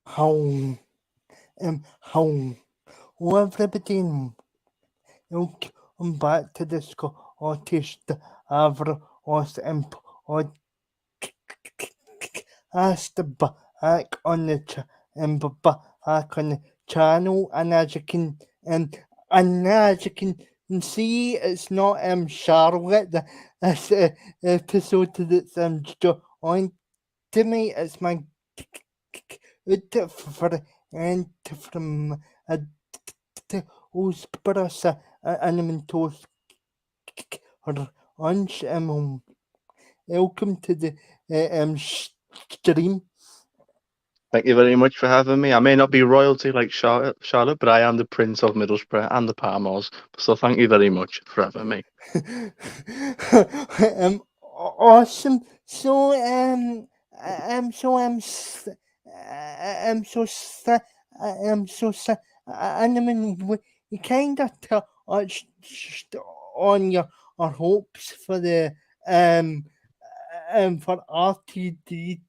how how everybody welcome back to the Scottish Davros podcast back on the back on the channel, and as you can see, it's not Charlotte this episode that's joined to me. It's my good friend from Osprus Elementos Lunch. Welcome to the stream. Thank you very much for having me. I may not be royalty like Charlotte, but I am the Prince of Middlesbrough and the Palmers. So thank you very much for having me. Awesome. So I'm so and I mean, we kind of touched on your hopes for the for RTD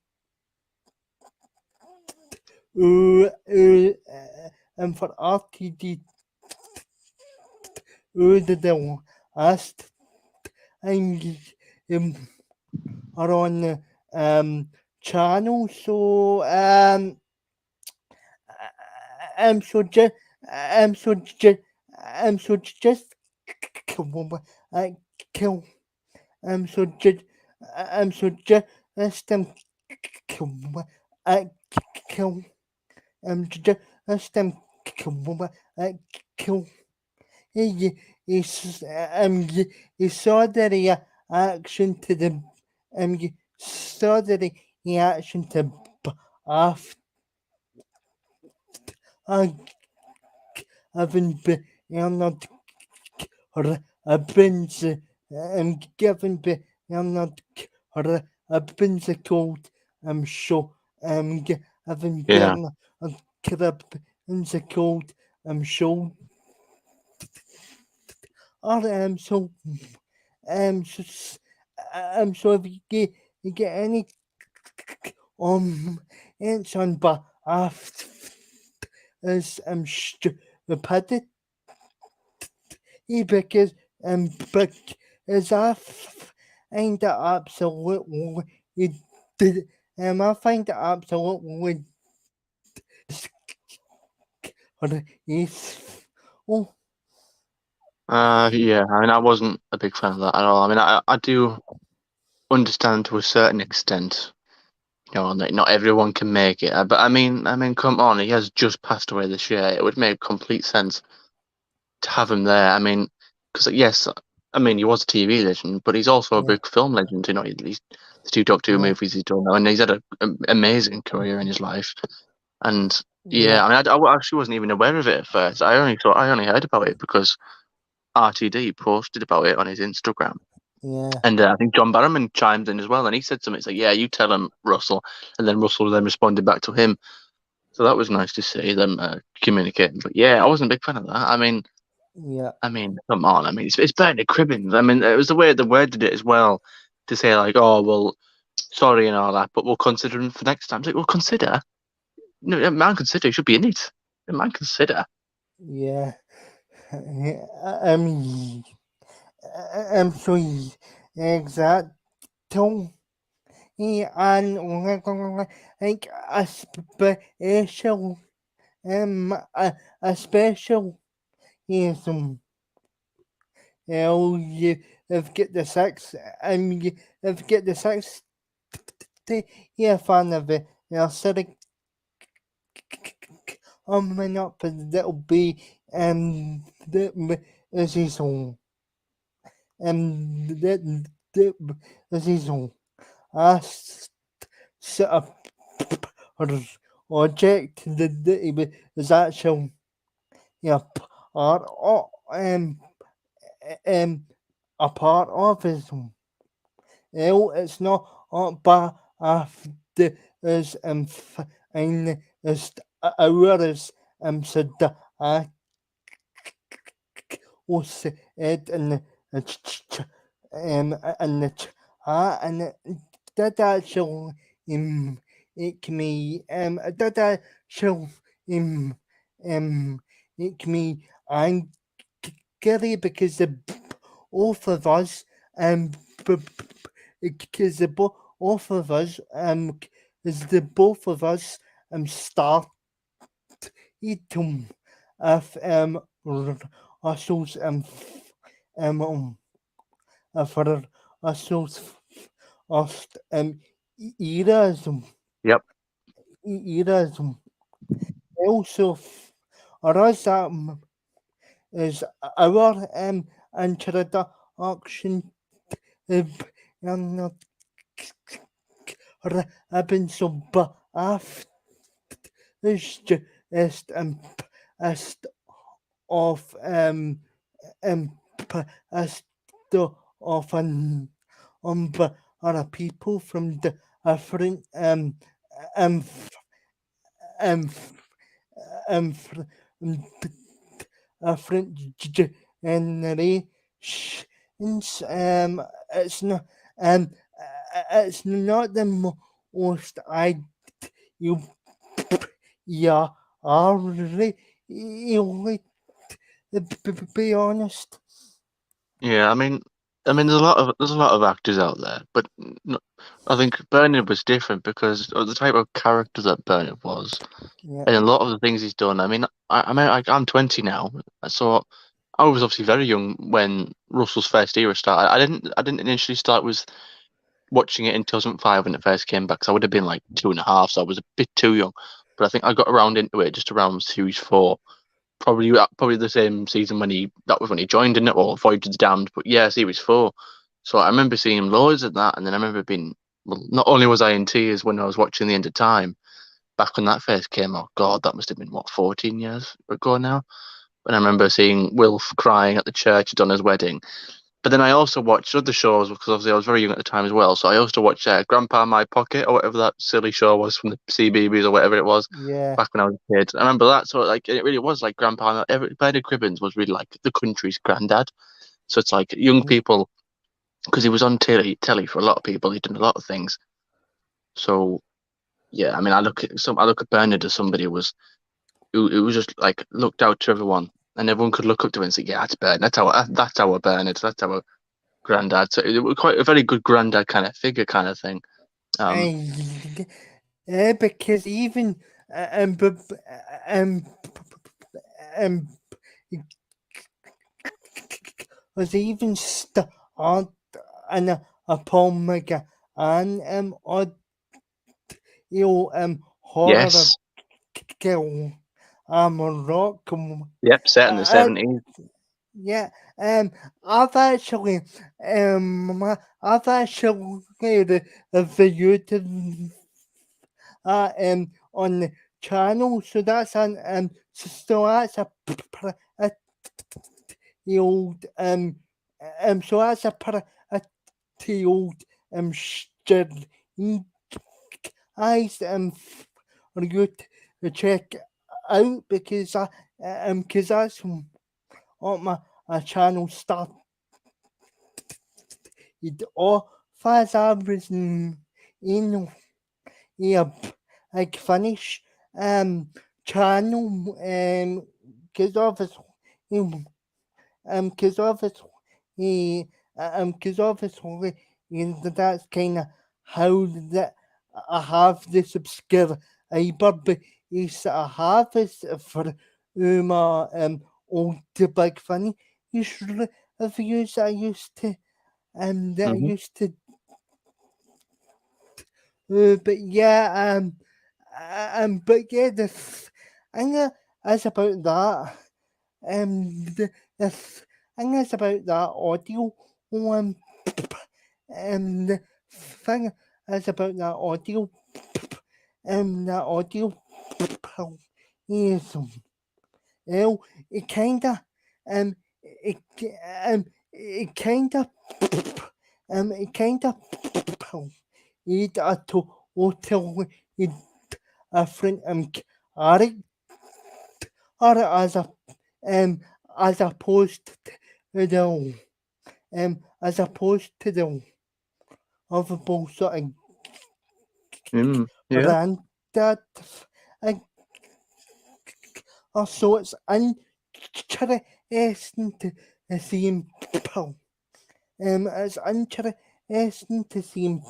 for RTD the last time are on the channel. So just kill so just kill just kill you saw the reaction to the you saw the reaction to after having Bernard Prince given Bernard Prince called show having Yeah. Bernard Prince called show or so so if you get any it's on but after as stupidity because but as I find it absolutely I find it absolutely is oh Yeah. I mean, I wasn't a big fan of that at all. I mean, I do understand to a certain extent, that not everyone can make it. But I mean, come on, he has just passed away this year. It would make complete sense to have him there. I mean, because yes, I mean, he was a TV legend, but he's also a yeah big film legend. He's the two Doctor Who yeah movies he's done now, and he's had an amazing career in his life. And yeah yeah, I mean, I actually wasn't even aware of it at first. I only heard about it because RTD posted about it on his Instagram, yeah and I think John Barrowman chimed in as well, and he said something. It's like, yeah, you tell him, Russell, and then Russell then responded back to him. So that was nice to see them communicating. But yeah, I wasn't a big fan of that. yeah Come on. I mean, it's better than Cribbins. I mean, it was the way they worded it as well, to say like, oh well, sorry and all that, but we'll consider him for next time. It's like, well, consider. No, man, consider. He should be in it. Man, consider. yeah um so exact and like a special a special yes you have get the sex you have get the sex yeah fan of it aesthetic coming up that'll be that is his own that is his own I set up object that is actual yeah part of um a part of his own. It's not but after is fine is ours said I was it and the and that actually it can be did I show um um it can be angry because the both of us because the both of us is the both of us start eating of Russell's um for Russell's of eras Yep. eras also or us is our introduction um I've so but after is just as of um as the of but are people from the different um um from different generations. It's not it's not the most ideal. Yeah, are really, be honest. Yeah, there's a lot of actors out there, but I think Bernard was different because of the type of character that Bernard was, Yeah, and a lot of the things he's done. I'm 20 now, so I was obviously very young when Russell's first era started. I didn't initially start with watching it in 2005 when it first came back, so I would have been like 2.5, so I was a bit too young. But I think I got around into it just around series 4. Probably the same season that was when he joined in it, or Voyage of the Damned. But yeah, series 4. So I remember seeing him loads at that, and then I remember being, well, not only was I in tears when I was watching The End of Time back when that first came out. God, that must have been what, 14 years ago now. And I remember seeing Wilf crying at the church at Donna's wedding. But then I also watched other shows because obviously I was very young at the time as well. So I also watched Grandpa in My Pocket, or whatever that silly show was from the CBeebies, or whatever it was yeah, back when I was a kid. I remember that. So like it really was like Grandpa. Bernard Cribbins was really like the country's granddad. So it's like young mhm, people, because he was on telly for a lot of people. He'd done a lot of things. So yeah, I mean, I look at Bernard as somebody who was just like looked out to everyone, and everyone could look up to him and say, "Yeah, that's Bernard. That's our Bernard. That's our granddad." So it was quite a very good granddad kind of figure, kind of thing. Um, and because even um, um, was even start and upon mega and horror of yes, kill rock yep, set in the uh, 70s. yeah, I've actually, I've actually reviewed on the channel, so that's so that's a old, so that's a old, stereotype for you to check out because that's on my channel started off as I was in a like finish channel because obviously because obviously because obviously that's kind of how that I have the subscriber but is I have is for my old big funny usually reviews I used to that I Hmm. used to but yeah but yeah the thing is about that the thing is about that audio um the thing is about that audio is well it kinda it it kinda it kinda it a to hotel it different character as a um as opposed to the as opposed to the other sort of Yeah. brand that I also it's interesting to see him it's interesting to see him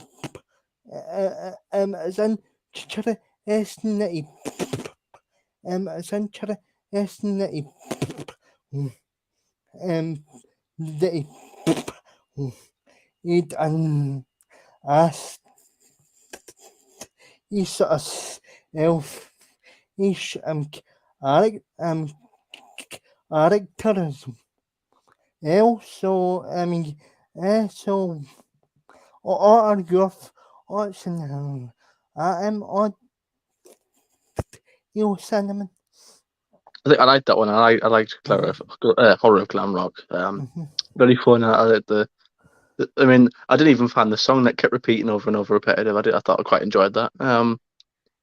it's interesting that he it's interesting um that he'd asked he sort of elf ish character as well. So I mean, so what are your thoughts on on you cinnamon? I think I like that one. I liked Mm-hmm, Horror of Glam Rock. mm-hmm, Very fun. I like I mean, I didn't even find the song that kept repeating over and over repetitive. I thought I quite enjoyed that.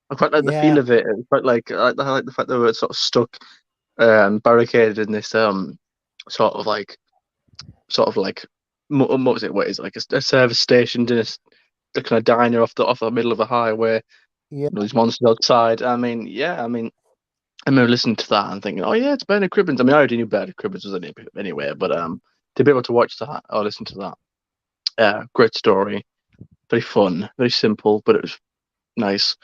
I quite like the feel yeah, of it. It was quite like I like the fact that we were sort of stuck, barricaded in this sort of like what was it? What is it, like a service station in the kind of diner off the middle of a highway. yeah, These monsters outside. I mean, yeah. I mean, I remember listening to that and thinking, oh yeah, it's Bernard Cribbins. I mean, I already knew Bernard Cribbins was in it anyway, but to be able to watch that or listen to that, great story, very fun, very simple, but it was nice.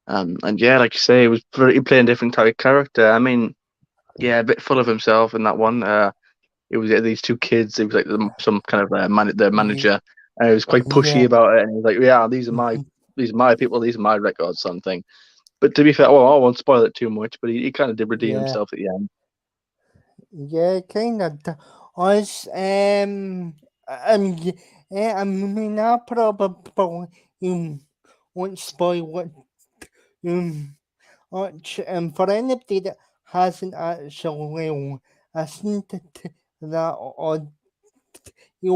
And yeah, like you say, it was very playing different type of character. I mean, yeah, a bit full of himself in that one. It was these two kids. It was like some kind of the yeah, manager, and he was quite pushy yeah, about it. And he was like, "Yeah, mm-hmm, these are my people, these are my records," something. But to be fair, well, I won't spoil it too much. But he kind of did redeem yeah, himself at the end. yeah, kind of. Us, I mean, I probably won't spoil what um for anybody that hasn't actually listened to that or I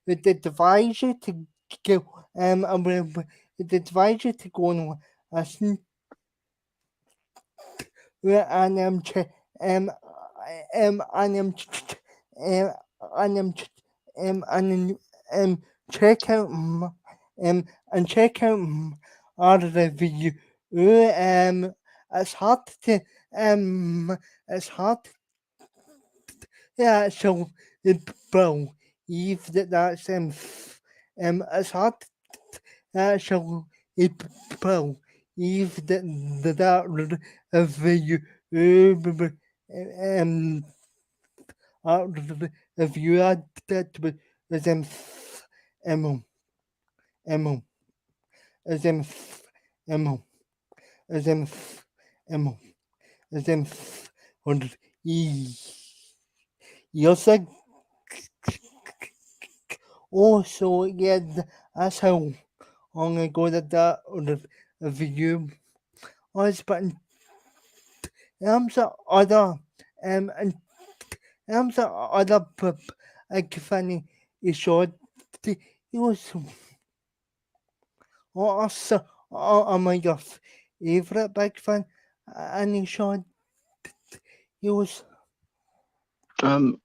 would advise you to go would advise you to go and listen and and um and and check out and check out our review. It's hard to it's hard yeah so bro if that's it's hard so it bro if that review um uh, if you had that with um um as um as um as und you're so so yeah that's how long ago that review was but in terms of other and terms of other like funny short it was also my favorite big fan and he showed he was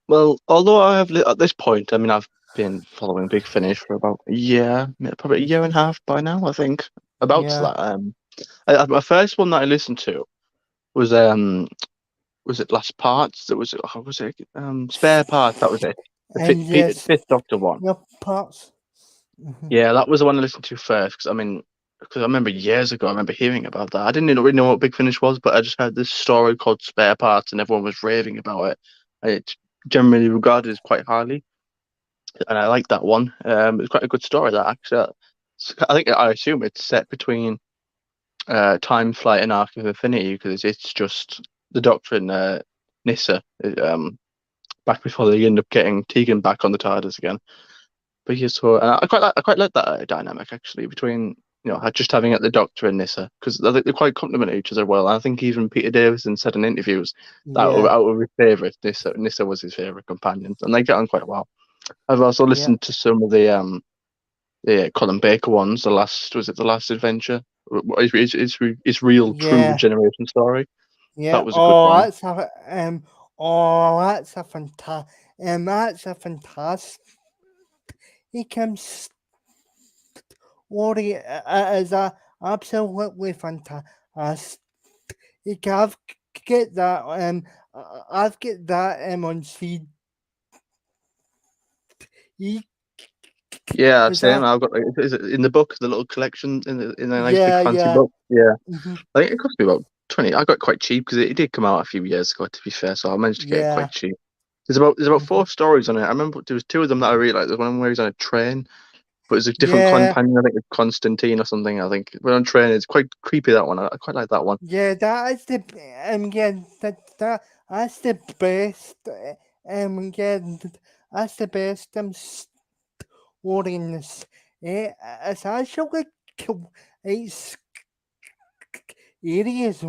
Well, although I have at this point, I mean, I've been following Big Finish for about a year, probably a year and a half by now, I think. About yeah that. My first one that I listened to was was it Last Parts? That was how was it? Spare Parts. That was it. The and yes Fifth Doctor one. your parts mhm, Yeah, that was the one I listened to first. Because I mean, because I remember years ago, I remember hearing about that. I didn't really know what Big Finish was, but I just heard this story called Spare Parts, and everyone was raving about it. And it's generally regarded as quite highly, and I like that one. It's quite a good story. That actually, I assume it's set between Time Flight and Arc of Infinity because it's just the Doctor and Nyssa. Back before they end up getting Tegan back on the TARDIS again. But yeah, so I quite like that dynamic actually between just having it the Doctor and Nyssa because I think they quite complement each other well. I think even Peter Davison said in interviews that yeah out of his favourites, Nyssa was his favourite companion, and they get on quite well. I've also yeah listened to some of the Colin Baker ones. The last was it the last adventure? It's real true yeah regeneration story. yeah That was a good one. that's a fantastic that's a fantastic he comes Ori is a absolutely fantastic. I've get that I've get that on CD. Yeah, Is same. that I've got like, is it in the book, the little collection in a nice big yeah fancy yeah book. Yeah, mm-hmm, I think it cost me about 20. I got it quite cheap because it did come out a few years ago, to be fair. So I managed to get it yeah quite cheap. There's about mm-hmm, four stories on it. I remember there was two of them that I really liked. There's one where he's on a train, but it's a different yeah companion. I think it's Constantine or something. I think but on train, it's quite creepy that one. I quite like that one. yeah that is the yeah that's the best yeah that's the best story in this. It's actually it's areas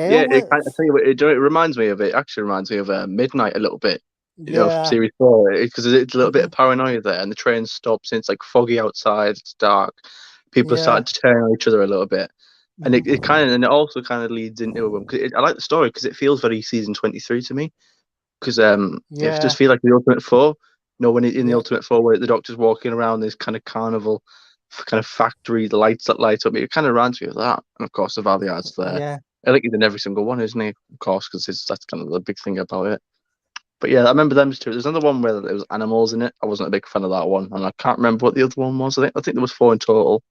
Yeah, I elements. tell you what, it reminds me of it. Actually, reminds me of Midnight a little bit. Yeah. Series four, because it's a little bit Mm-hmm. of paranoia there, and the train stops, and it's like foggy outside, it's dark, people are Yeah. starting to turn on each other a little bit, and it Mm-hmm. kind of and it also kind of leads into because I like the story because it feels very season 23 to me because it Yeah. does feel like the Ultimate Four. When in the Yeah. Ultimate Four where the Doctor's walking around this kind of carnival, kind of factory, the lights that light up, it kind of reminds me of that. And of course, the Valiant's there. Yeah. I think he's in every single one, isn't he? Of course, because that's kind of the big thing about it. But yeah, I remember them two. There's another one where there was animals in it. I wasn't a big fan of that one, and I can't remember what the other one was. I think there was four in total.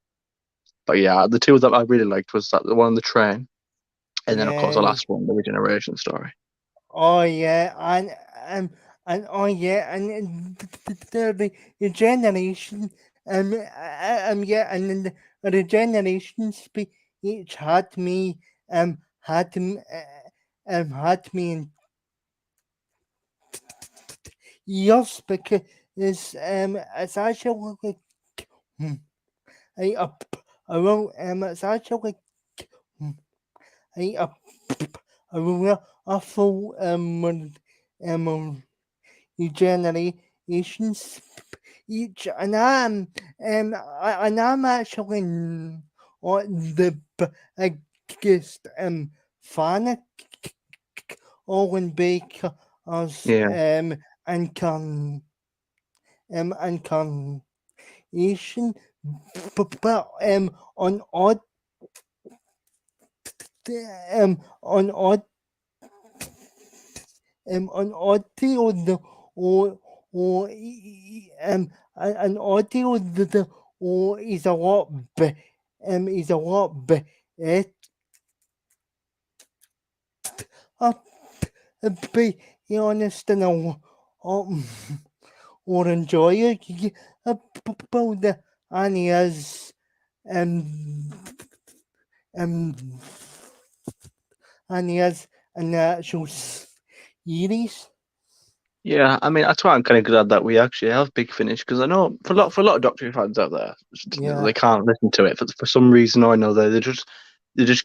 But yeah, the two that I really liked was that the one on the train, and then of course the Yeah. last one, the regeneration story. Oh yeah. Um and oh yeah, and the generation yeah, and then the generation each had me had me in years because it's actually like, hmm, I up around it's actually hmm, I up around a full generations each and I'm actually on the biggest fan Owen Baker as Yeah, incarnation, but on odd on odd on audio the or an audio the or is a lot is a lot better be honest and um, or enjoy it about the Anya's um um Anya's an actual series. yeah. I mean, that's why I'm kind of glad that we actually have Big Finish because I know for a lot of Doctor Who fans out there, Yeah, they can't listen to it for some reason or another. They just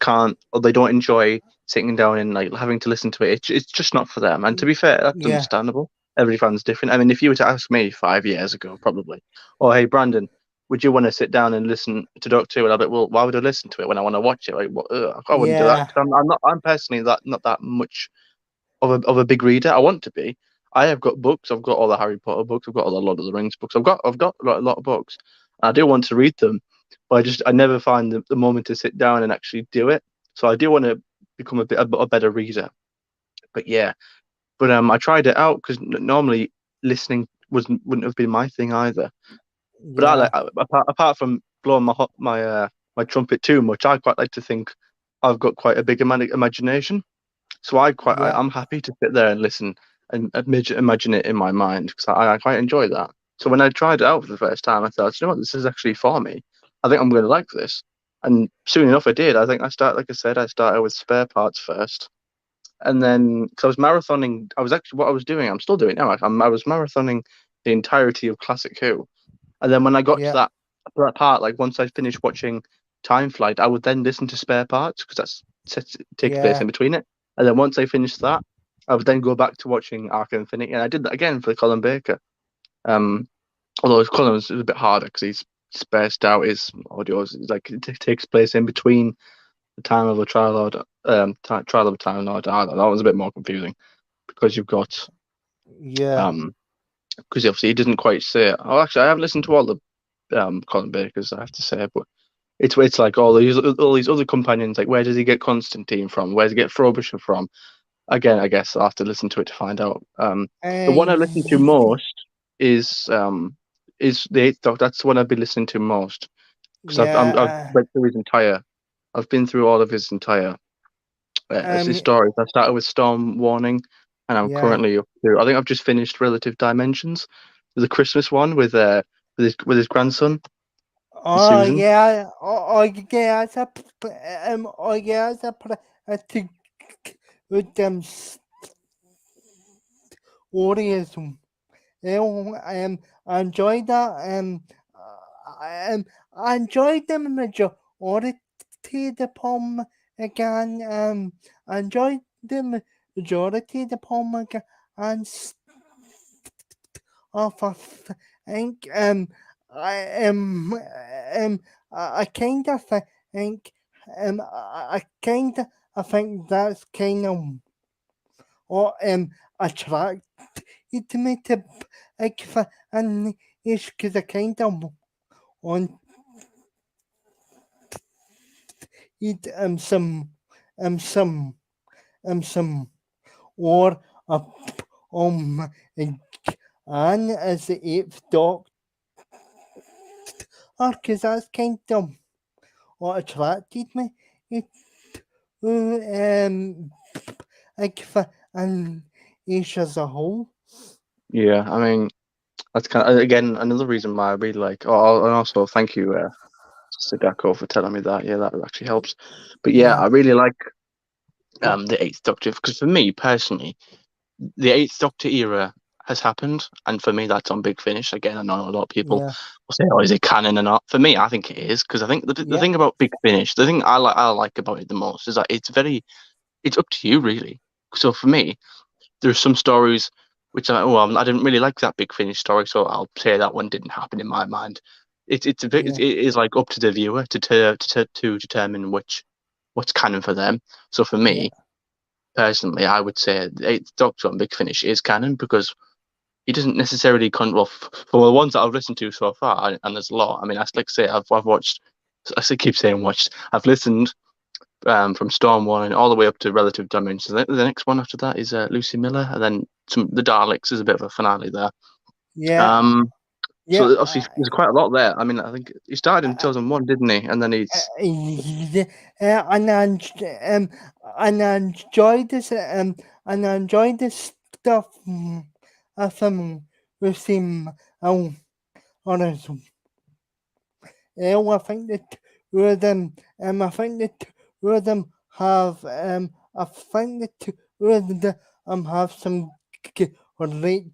can't, or they don't enjoy sitting down and like having to listen to it. It's just not for them. And to be fair, that's yeah, understandable. Every fan's different. I mean, if you were to ask me 5 years ago, probably, oh hey Brandon, would you want to sit down and listen to Doctor Who? And I'll be, well, why would I listen to it when I want to watch it? Like, what, I wouldn't do that yeah, because I'm personally not that much of a big reader. I want to be. I have got books. I've got all the Harry Potter books. I've got all the Lord of the Rings books. I've got a lot of books. I do want to read them, but I never find the moment to sit down and actually do it. So I do want to become a better reader. But yeah, I tried it out because normally listening wouldn't have been my thing either. But I yeah, like apart from blowing my trumpet too much, I quite like to think I've got quite a big imagination. So yeah, I'm happy to sit there and listen and imagine it in my mind because I quite enjoy that. So when I tried it out for the first time, I thought, you know what, this is actually for me. I think I'm going to like this. And soon enough, I did. I think like I said, I started with spare parts first, and then because I was marathoning, I was actually what I was doing. I'm still doing it now. I was marathoning the entirety of Classic Who, and then when I got to yeah, that part, like once I finished watching Time Flight, I would then listen to spare parts because takes place yeah, in between it. And then once I finished that, I would then go back to watching Arc of Infinity, and I did that again for Colin Baker. Um, although Colin was a bit harder because he's spaced out his audio. Like it takes place in between the time of a trial Lord, trial of a Time Lord. That was a bit more confusing because you've got yeah, um, because obviously he doesn't quite say it. Oh, actually, I haven't listened to all the Colin Baker's, I have to say, but it's like all these other companions. Like, where does he get Constantine from? Where does he get Frobisher from? Again, I guess I'll have to listen to it to find out. The one I listen to Uh, most is um is the Eighth Doctor. That's the one I've been listening to most because I've yeah, read through his entire. I've been through all of his entire his um, stories. I started with Storm Warning, and I'm yeah. currently up to. I think I've just finished Relative Dimensions, the Christmas one with his grandson, Oh Susan. yeah, yeah, yeah, to with them stories. I enjoyed that. I enjoyed the majority of the poem again. I enjoyed the majority of the poem again, and I think I am I kind of think I kind of I think that's kind of what attracted me to like and it's because I kind of want it some some or um and as the eighth doctor because that's kind of what attracted me it um like and each as a whole. Yeah, I mean that's kind of again another reason why I really like. Oh, and also thank you, Sadako, for telling me that. Yeah, that actually helps. But yeah, Yeah, I really like the Eighth Doctor because for me personally, the Eighth Doctor era has happened, and for me that's on Big Finish. Again, I know a lot of people yeah, will say, "Oh, is it canon or not?" For me, I think it is because I think the yeah, thing about Big Finish, the thing I like about it the most is that it's up to you really. So for me, there's some stories which I didn't really like that Big Finish story, so I'll say that one didn't happen in my mind. It's a bit it yeah, is like up to the viewer to determine what's canon for them. So for yeah, me personally, I would say the Eighth Doctor on Big Finish is canon because he doesn't necessarily for the ones that I've listened to so far, and there's a lot. I mean, I like I say I've watched. I keep saying watched. I've listened from Storm Warning all the way up to Relative Dimensions. I think the next one after that is Lucy Miller, and then the Daleks is a bit of a finale there. yeah, Um, yeah. so obviously there's quite a lot there. I mean, I think he started in 2001, didn't he? And then he's Yeah, and and I enjoyed this and I enjoyed this stuff from with him on his I think that rhythm I think that rhythm have I think that rhythm have some great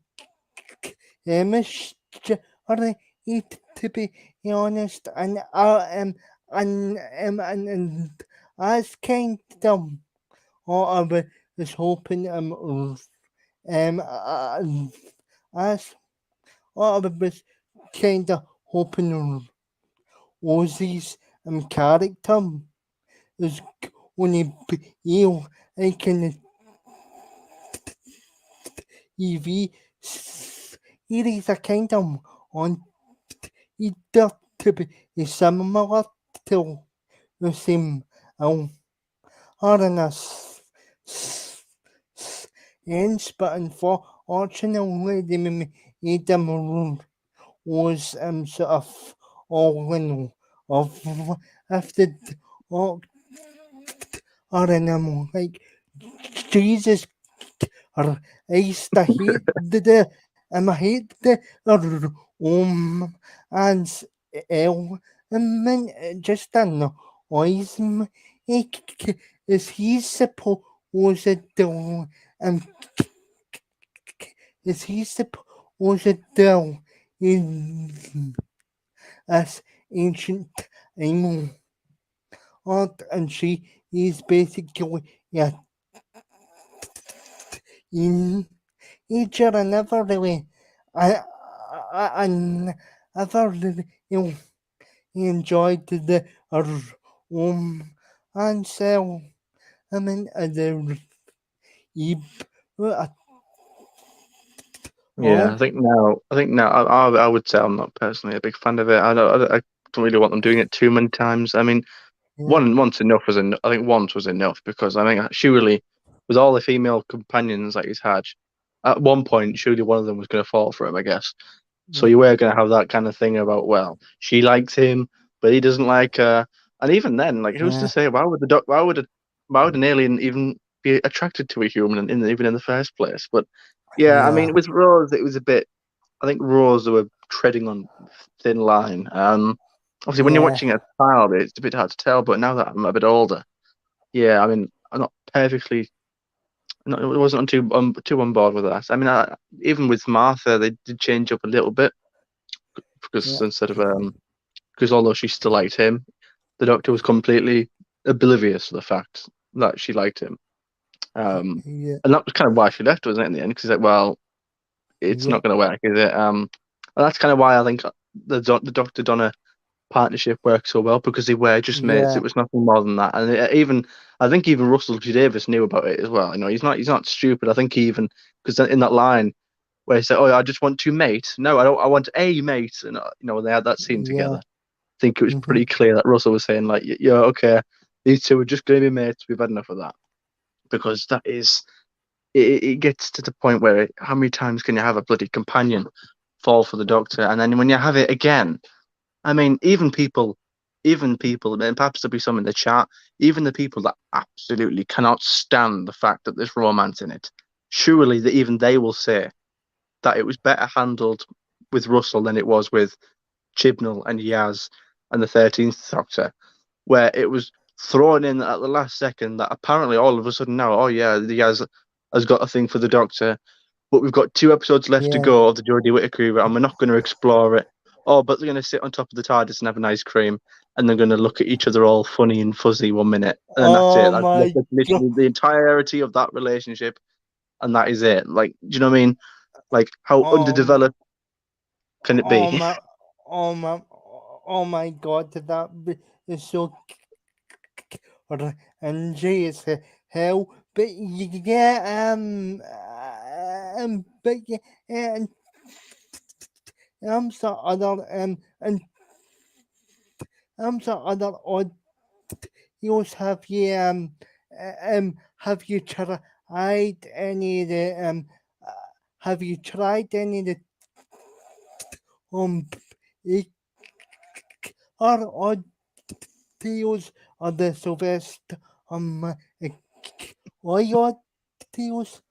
chemistry to be honest and as kind of what was hoping as what I was kind of hoping Ozzy's character is only you I can EV series are kind of on either to be similar to the same harness ends, but unfortunately they made them was sort of all in of after or in like Jesus or I used to hate I hate the and el just annoys me. Is he supposed to um is he supposed to in as ancient animal art and she is basically yeah in each other never really I I never really enjoyed the and so I mean the eve Yeah, on. I think now, I would say I'm not personally a big fan of it. I don't really want them doing it too many times. I mean, Yeah, once enough was enough. I think once was enough because I think surely with all the female companions that he's had, at one point surely one of them was going to fall for him, I guess. So yeah, you were going to have that kind of thing about, well, she likes him, but he doesn't like her. And even then, like, who's to yeah, say why would an alien even be attracted to a human even in the first place? But yeah, I yeah, mean, with Rose, it was a bit. I think Rose were treading on thin line. Obviously, when you're yeah, watching a child, it's a bit hard to tell. But now that I'm a bit older, yeah, I mean, I'm not perfectly. Not, I wasn't too on board with that. I mean, even with Martha, they did change up a little bit because yeah, instead of because although she still liked him, the Doctor was completely oblivious to the fact that she liked him. Um, yeah, and that was kind of why she left, wasn't it, in the end? Because he's like, well, it's yeah, not going to work, is it? And that's kind of why I think the Doctor Donna partnership worked so well because they were just mates. yeah, It was nothing more than that. And even I think even Russell T Davis knew about it as well. You know, he's not stupid. I think he even because in that line where he said, "Oh, I just want to mate." No, I don't. I want a mate. And you know, when they had that scene yeah, together, I think it was mm-hmm, pretty clear that Russell was saying like, "Yeah, okay, these two are just going to be mates. We've had enough of that." Because that is it gets to the point where how many times can you have a bloody companion fall for the Doctor, and then when you have it again, I mean, even people, and perhaps there'll be some in the chat, even the people that absolutely cannot stand the fact that there's romance in it, surely that even they will say that it was better handled with Russell than it was with Chibnall and Yaz and the 13th Doctor, where it was thrown in at the last second that apparently all of a sudden now, oh yeah, Yaz has got a thing for the Doctor, but we've got 2 episodes left to yeah. go of the Jodie Whittaker era, and we're not going to explore it. Oh, but they're going to sit on top of the TARDIS and have an ice cream, and they're going to look at each other all funny and fuzzy 1 minute, and then that's it. Oh my That's god. literally the entirety of that relationship, and that is it. Like, do you know what I mean? Like, how Um. underdeveloped can it Oh be? my. Oh my. Oh my god. Is so NG is hell. But yeah. But yeah. And so other and so other odd. You have you tried any of the have you tried any of the um e- or deals or the Sylvester oil deals?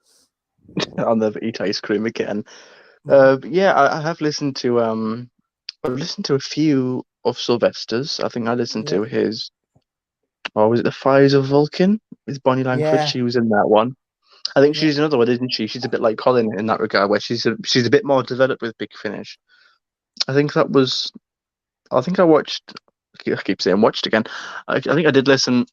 I'll never eat ice cream again. But yeah, I have listened to I've listened to a few of Sylvester's. I think I listened Yeah, to his, or was it The Fires of Vulcan with Bonnie Langford? yeah, She was in that one. I think yeah, she's another one, isn't she? She's a bit like Colin in that regard, where she's a bit more developed with Big Finish. I think that was. I think I watched. I keep saying watched again. I think I did listen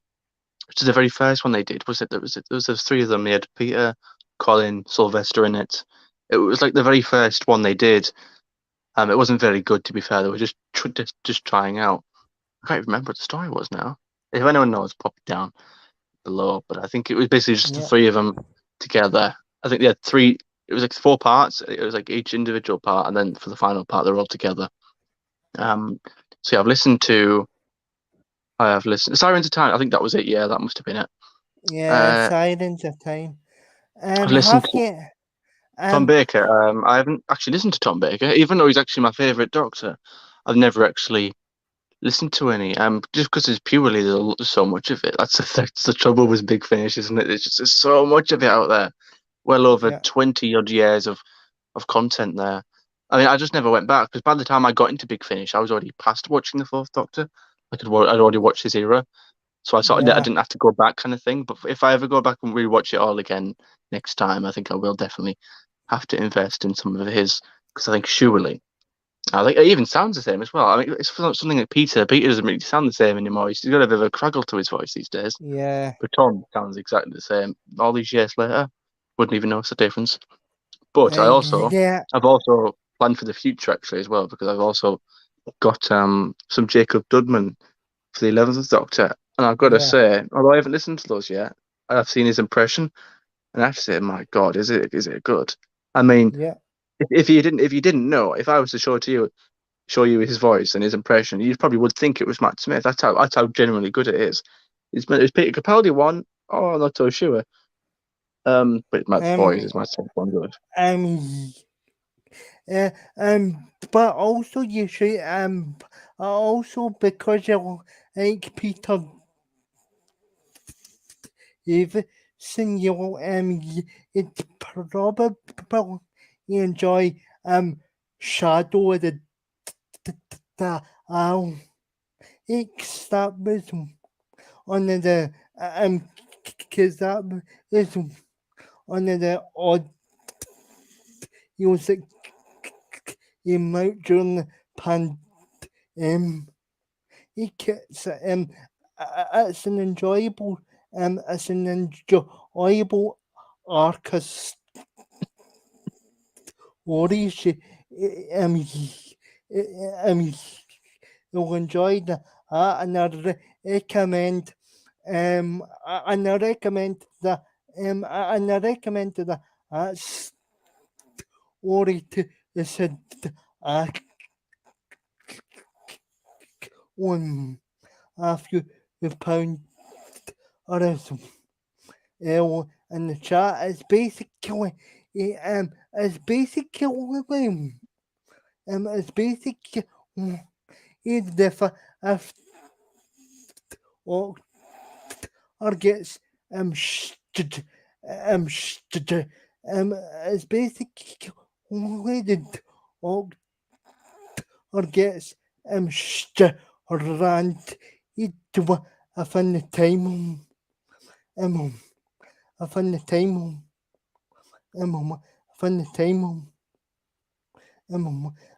to the very first one they did. Was it? There was those three of them. They had Peter, Colin, Sylvester in it. It was like the very first one they did. It wasn't very good, to be fair. They were just trying out. I can't even remember what the story was now. If anyone knows, pop it down below. But I think it was basically just the yeah, three of them together. I think they had three. It was like 4 parts. It was like each individual part, and then for the final part, they're all together. Um, so yeah, I have listened. Sirens of Time. I think that was it. Yeah, that must have been it. yeah. Uh, Silence of time. I've listened Have to you Tom um Baker. I haven't actually listened to Tom Baker, even though he's actually my favorite Doctor. I've never actually listened to any. Just because it's purely there's so much of it. That's the trouble with Big Finish, isn't it? There's so much of it out there. Well over yeah, 20 odd years of content there. I mean, I just never went back because by the time I got into Big Finish, I was already past watching the Fourth Doctor. I'd already watched his era, so I yeah, didn't have to go back, kind of thing. But if I ever go back and rewatch it all again next time, I think I will definitely have to invest in some of his because I think surely. I think it even sounds the same as well. I mean, it's something like Peter. Peter doesn't really sound the same anymore. He's got a bit of a craggle to his voice these days. yeah. But Tom sounds exactly the same. All these years later, wouldn't even notice the difference. But Yeah, I've also planned for the future actually as well because I've also got some Jacob Dudman for the 11th Doctor, and I've got to yeah, say, although I haven't listened to those yet, I've seen his impression, and I have to say, my God, is it good? I mean, yeah. if you didn't know, if I was to show you his voice and his impression, you probably would think it was Matt Smith. That's how genuinely good it is. Is Peter Capaldi one? Oh, I'm not so sure. But Matt's voice Um, is Matt Smith one good. um, uh, but also you should also because you like Peter Davison, it's probably you enjoy Shadow of the Owl. That was one of the because that was one of the odd music came out during the pandemic. It's an enjoyable orchestra story. Um, you'll enjoy the and I recommend and I recommend the story to the uh, one after you found others in the chat. It's basically it's basically is the if or or gets st- st- it's basically related or or gets rant into a fun time um a fun time fun time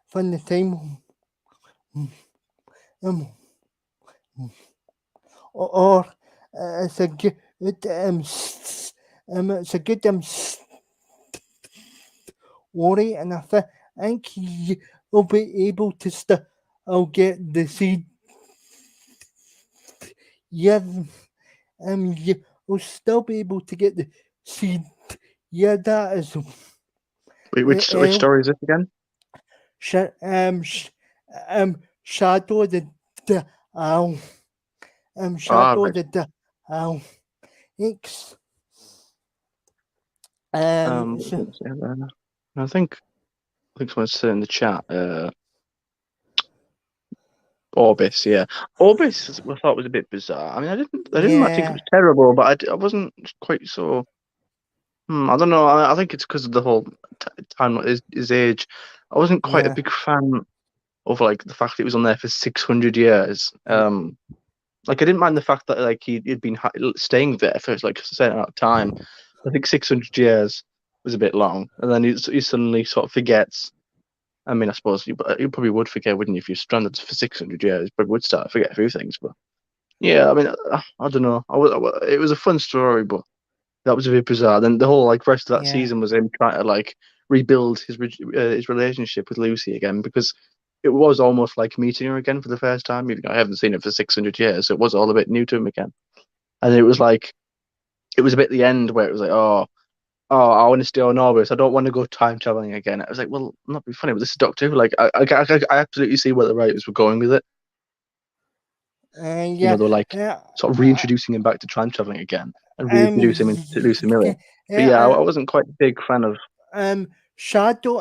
fun time um or it's a good it's a good story and think you'll be able to I'll get the seed yeah you'll still be able to get the seed yeah that is Wait, which uh, story is this again? sh- um sh- shadow the owl Ah, shadow right. the owl X What was so, I gonna say there? I think someone said in the chat. Orbis, yeah. I thought was a bit bizarre. I mean, I didn't think it yeah was terrible, but I wasn't quite so. I don't know. I think it's because of the whole time, his age. I wasn't quite a yeah big fan of like the fact that he was on there for 600 years. Like I didn't mind the fact that like he'd been staying there for like a certain amount of time. I think 600 years was a bit long, and then he suddenly sort of forgets. I mean, I suppose you probably would forget, wouldn't you, if you're stranded for 600 years? You probably would start to forget a few things. But yeah, I mean, I don't know. It was a fun story, but that was a bit bizarre. Then the whole like rest of that yeah season was him trying to like rebuild his relationship with Lucy again because it was almost like meeting her again for the first time. Even though I haven't seen her for 600 years, so it was all a bit new to him again. And it was like it was a bit at the end where it was like, I want to stay on Orbis. I don't want to go time traveling again. I was like, well, not be funny, but this is Doctor Who. Like, I absolutely see where the writers were going with it. You know, yeah they were like uh, sort of uh, reintroducing him back to time traveling again and um reintroduce him into Lucy Miller. But yeah, uh, I wasn't quite a big fan of. um shadow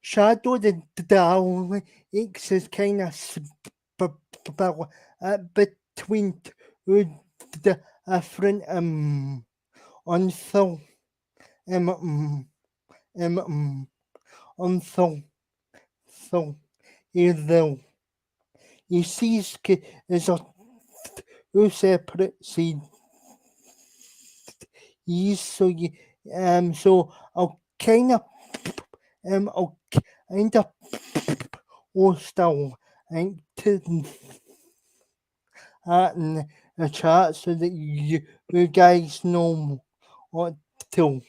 shadow the owl X is kind of between two the different until until so either you see is a two separate seed years so you so I'll kind of I'll kind of hostile into that in the chat so that you guys know what to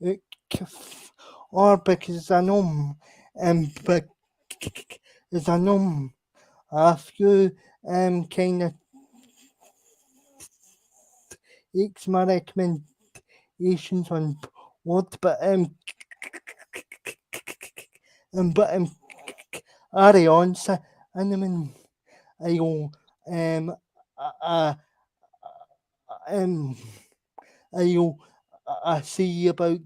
look or because I know but as I know a few kind of takes my recommendations on what but but Arion sa ano man ayo uh, um ayo I see about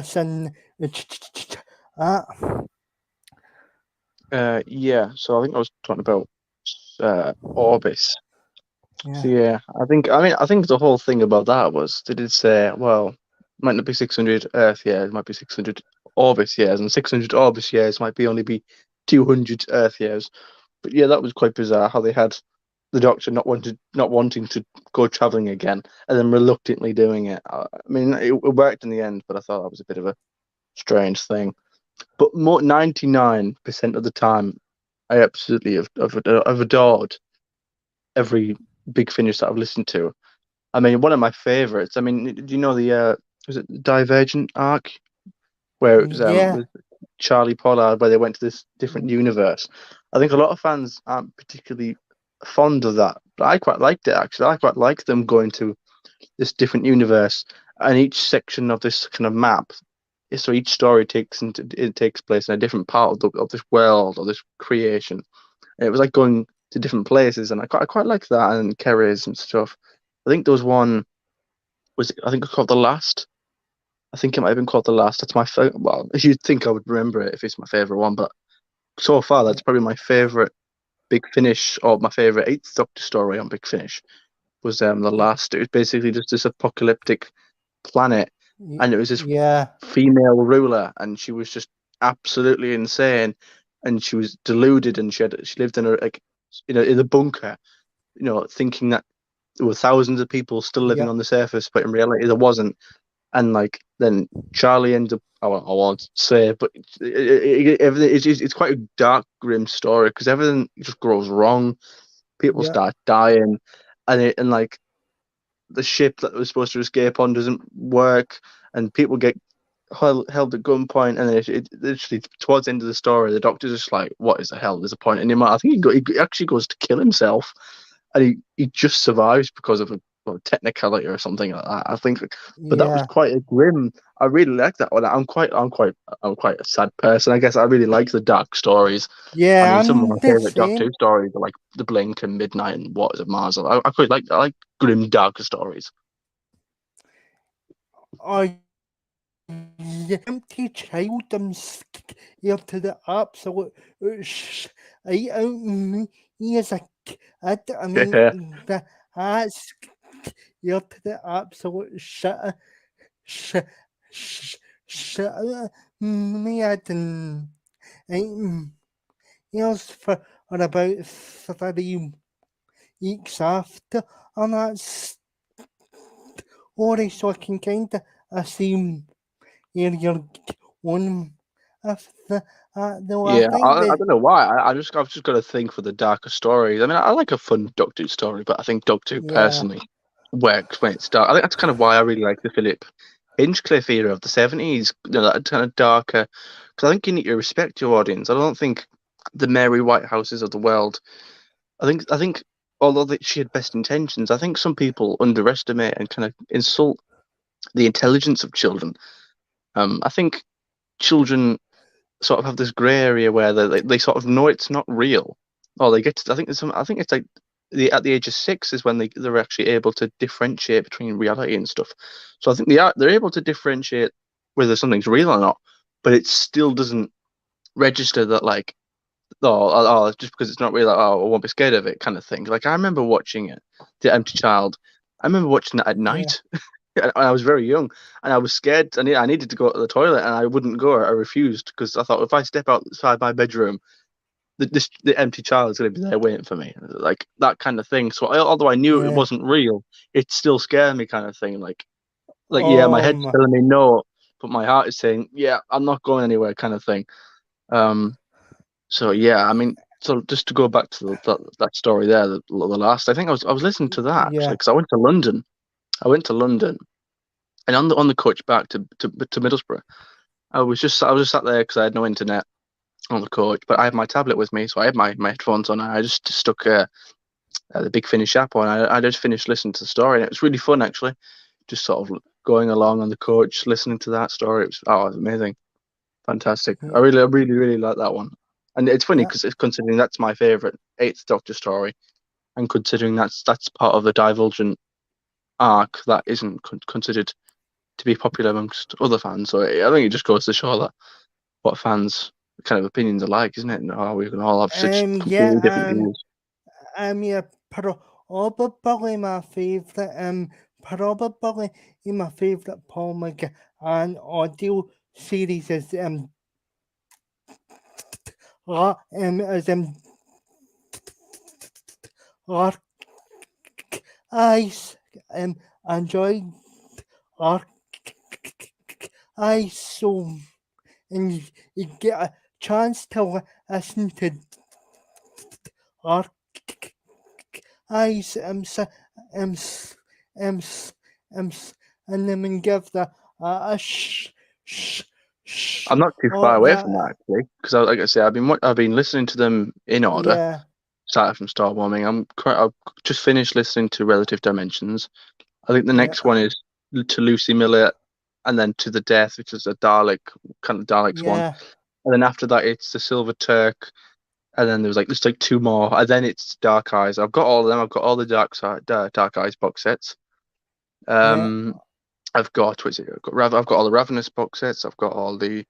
san ah Yeah, so I think I was talking about Orbis. So yeah yeah, I think the whole thing about that was they did say, well, it might not be 600 Earth years, it might be 600 Orbis years, and 600 Orbis years might be only be 200 Earth years. But yeah, that was quite bizarre how they had the Doctor not wanting to go traveling again, and then reluctantly doing it. I mean, it worked in the end, but I thought that was a bit of a strange thing. But more 99% of the time, I absolutely have adored every Big Finish that I've listened to. I mean, one of my favorites. I mean, do you know the was it the Divergent arc where it was yeah with Charlie Pollard where they went to this different universe? I think a lot of fans aren't particularly fond of that, but I quite liked it actually. I quite liked them going to this different universe, and each section of this kind of map. So each story it takes place in a different part of this world or this creation. And it was like going to different places, and I quite like that and Kerry's and stuff. I think there was one I think it's called The Last. I think it might have been called The Last. That's my favorite. Well, if you'd think I would remember it if it's my favorite one, but so far that's probably my favorite Big Finish or my favorite Eighth Doctor story on Big Finish was The Last. It was basically just this apocalyptic planet, and it was this yeah female ruler, and she was just absolutely insane, and she was deluded, and she lived in a like in a bunker, thinking that there were thousands of people still living yeah on the surface, but in reality there wasn't. And like then Charlie ends up. I won't say, but everything it's quite a dark, grim story because everything just goes wrong. People yeah start dying, and like the ship that was supposed to escape on doesn't work, and people get held at gunpoint, and it literally towards the end of the story, the Doctor's just like, "What is the hell? There's a point." And I think he actually goes to kill himself, and he just survives because of a technicality or something like that. I think, but that was yeah quite a grim. I really like that one. I'm quite a sad person. I guess I really like the dark stories. I yeah mean, some of I'm my the favorite Doctor same Who stories are like The Blink and Midnight and What Is It Mars. I like grim, darker stories. I empty child them here to the absolute I out me he is a I mean Yeah, the that's here to the absolute shit shit me I didn't years for about 3 weeks after and that's already so I can kinda assume you're one of though I yeah. think I that don't know why. I've just got a thing for the darker stories. I mean, I like a fun Doctor Who story, but I think Doctor Who yeah personally works when it's dark. I think that's kind of why I really like the Philip Hinchcliffe era of the 70s. That kind of darker. Because I think you need to respect your audience. I don't think the Mary Whitehouses of the world. I think although she had best intentions, I think some people underestimate and kind of insult the intelligence of children. I think children sort of have this grey area where they sort of know it's not real, or they get. I think it's like at the age of 6 is when they're actually able to differentiate between reality and stuff. So I think they're able to differentiate whether something's real or not, but it still doesn't register that like just because it's not real, like, I won't be scared of it, kind of thing. Like I remember watching it, The Empty Child. I remember watching it at yeah night. And I was very young, and I was scared. I needed to go to the toilet, and I wouldn't go. I refused because I thought if I step outside my bedroom, the empty child is going to be there waiting for me, like that kind of thing. So although I knew it yeah wasn't real, it still scared me, kind of thing. Like yeah, my head's um telling me no, but my heart is saying yeah, I'm not going anywhere, kind of thing. Um, so yeah, I mean, so just to go back to that story there, the last, I think I was listening to that actually yeah because I went to London. I went to London, and on the coach back to Middlesbrough, I was just sat there because I had no internet on the coach, but I had my tablet with me, so I had my headphones on, and I just stuck the Big Finish app on. I just finished listening to the story, and it was really fun actually. Just sort of going along on the coach, listening to that story. It was amazing, fantastic. yeah, I really, really like that one. And it's funny yeah, because considering that's my favorite Eighth Doctor story, and considering that's part of the Divergent arc that isn't considered to be popular amongst other fans. So I think it just goes to show that what fans' kind of opinions are like, isn't it? And how we can all have such yeah, completely different views. yeah, probably my favorite, probably my favorite Paul McGann audio series is as Arc Eyes, enjoy Arc Eyes so, and you get a chance to listen to Arc Eyes, um, s- s- and then give the sh, I'm not too far or away from the that actually, because like I say, I've been listening to them in order, yeah, started from Star Warming. I've just finished listening to Relative Dimensions. I think the next yeah, one is to Lucy Miller, and then to the Death, which is a Dalek kind of Daleks one, yeah, and then after that it's the Silver Turk, and then there's like two more, and then it's Dark Eyes. I've got all of them. I've got all the Dark Eyes box sets. yeah, Um, I've got what is it? I've got all the Ravenous box sets. I've got all the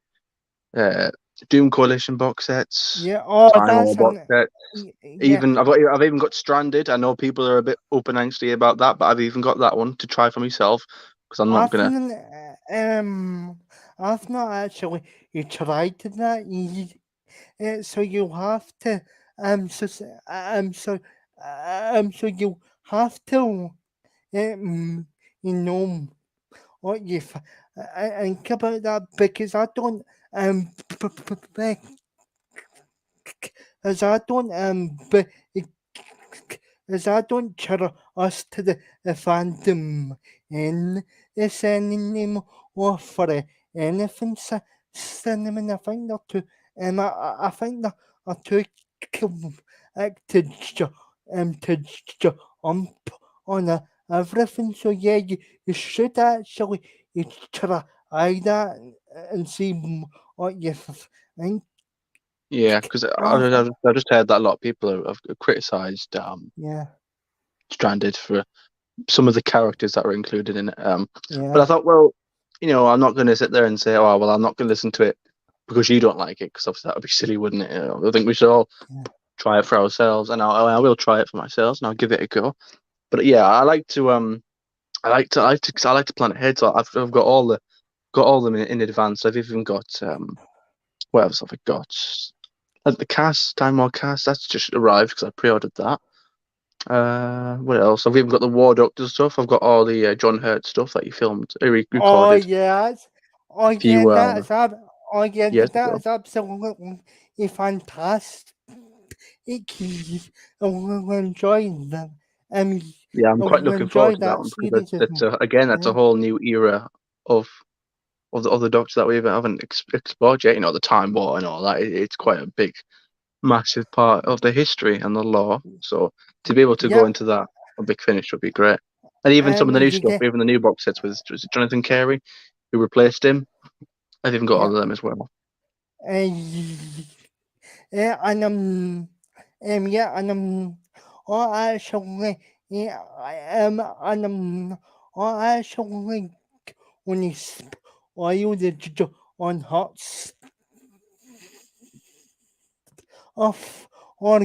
uh, Doom Coalition box sets, yeah. Oh, Time War that's box an sets. yeah. Even I've even got Stranded. I know people are a bit open angsty about that, but I've even got that one to try for myself because I'm not I've gonna. n- I've not actually tried that. So you have to so you have to um you know what you think about that because I don't as I don't as I don't trust to the fandom in this anime or for anything cinema. I think they're too I think they're too to to jump on everything. So yeah, you should actually you try that and see what you think Yeah, because of it. I've just heard that a lot of people have criticised Yeah, Stranded for some of the characters that were included in it. But I yeah, thought, well, I'm not going to sit there and say, oh, well, I'm not going to listen to it because you don't like it, because obviously that would be silly, wouldn't it? I think we should all yeah. try it for ourselves, and I will try it for myself, and I'll give it a go. But yeah, cause I like to plan ahead. So I've got all them in advance. I've even got what else have I got? Like the cast, Time War cast, that's just arrived because I pre-ordered that. What else? I've even got the War Doctor stuff. I've got all the John Hurt stuff that he filmed, Oh recorded. yes. Oh If yeah, you oh yeah, Yes, that go. is absolutely fantastic. I will enjoy them. Um, Yeah, I'm I quite will looking forward enjoy to that that one because series as that's well. that's a Yeah, whole new era of the other Doctor that we haven't explored yet. The Time War and all that. It's quite a big, massive part of the history and the lore. So to be able to go yeah. into that a big finish would be great. And even some of the new You stuff, get even the new box sets with was it Jonathan Carey, who replaced him. I've even got all yeah. of them as well. Yeah, yeah, oh, actually, yeah, oh, actually, when you spoil the on hot stuff, or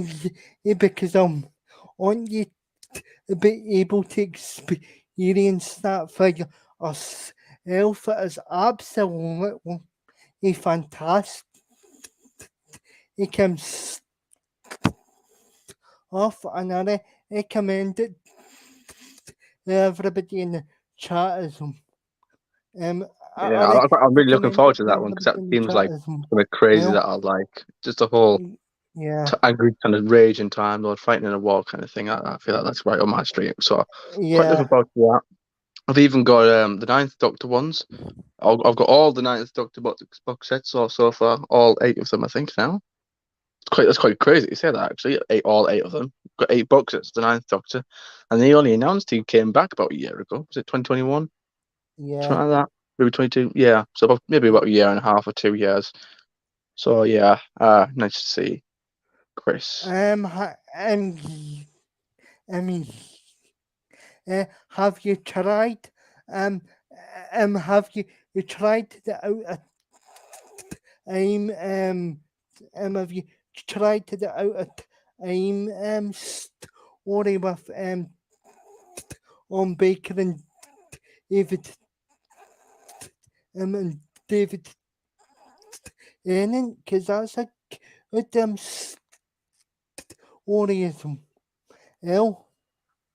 because aren't you be able to experience that for yourself? It is absolutely fantastic. It comes off, and I recommend it to everybody in the chat as well. Yeah, I I'm really looking recommend forward it to to that one because everybody that in the seems chat like as something crazy that well. I like. Just a whole Yeah, angry kind of rage in Time Lord fighting in a war kind of thing. I feel like that's right on my street. So quite looking yeah. forward to that. I've even got the Ninth Doctor ones. I've got all the Ninth Doctor box sets so far, all eight of them, I think now. That's quite crazy to say that actually. All eight of them. Got eight box sets, the Ninth Doctor, and they only announced he came back about a year ago. Was it 2021? Yeah. something like that. Maybe 22. Yeah, so maybe Yeah. about a year and a half or 2 years. So yeah, nice to see Chris. Y- I mean, have you tried? Um, have you tried the out of time? Have you tried to the out of time? Story with on Baker David and David Enning, because that's a good story as well.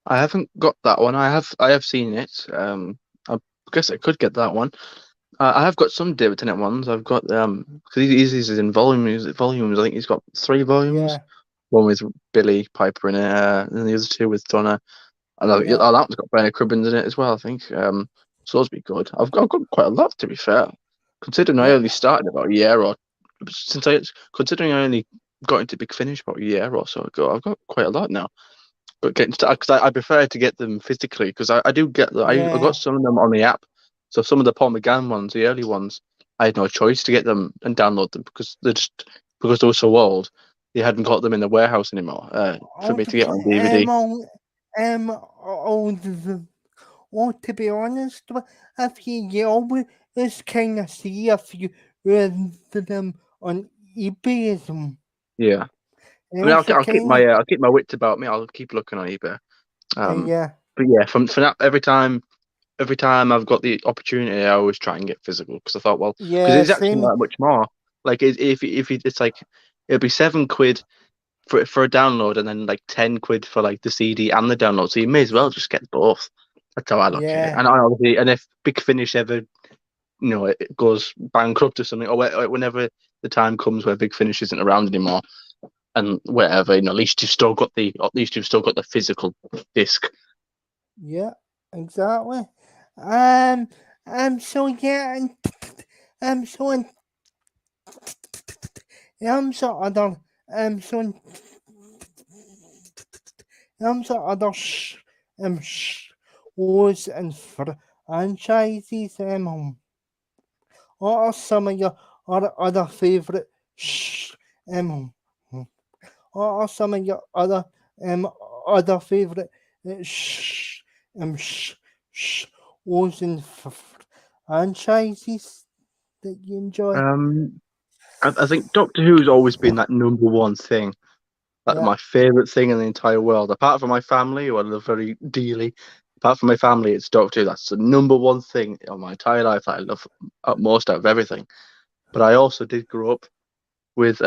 I haven't got that one. I have seen it. I guess I could get that one. I have got some David Tennant ones. I've got because he's in volumes. Volumes. I think he's got 3 volumes. Yeah, One with Billy Piper in it, and the other two with Donna. And yeah, that one's got Bernard Cribbins in it as well. I think. So those be good. I've got quite a lot to be fair. Considering I yeah, only started about a year or since I considering I only got into Big Finish about a year or so ago, I've got quite a lot now. But getting started because I prefer to get them physically because I do get the I got yeah, some of them on the app. So some of the Paul McGann ones, the early ones, I had no choice to get them and download them because they were so old. They hadn't got them in the warehouse anymore for all me the to get on DVD. all the to be honest, if you always kind of see a few of them on eBay, Yeah, I mean so I'll keep kind of, I'll keep my wits about me. I'll keep looking on eBay. Um, yeah, but yeah, from for now, every time I've got the opportunity, I always try and get physical because I thought, well, because yeah, it's actually same, not that much more. Like it's like it'd be 7 quid for a download and then like 10 quid for like the CD and the download. So you may as well just get both. That's how I look at it. yeah, And if Big Finish ever it goes bankrupt or something, or whenever the time comes where Big Finish isn't around anymore, and whatever, at least you've still got the physical disc. yeah, exactly. Um, so yeah, so so other, so so other shows and franchises, what are some of your other favourite um, what are some of your um, other favourite shows and franchises that you enjoy? Um, I think Doctor Who's always been that number one thing, like Yeah, my favorite thing in the entire world. Apart from my family, who I love very dearly, apart from my family, it's Doctor Who. That's the number one thing of my entire life that I love most out of everything. But I also did grow up with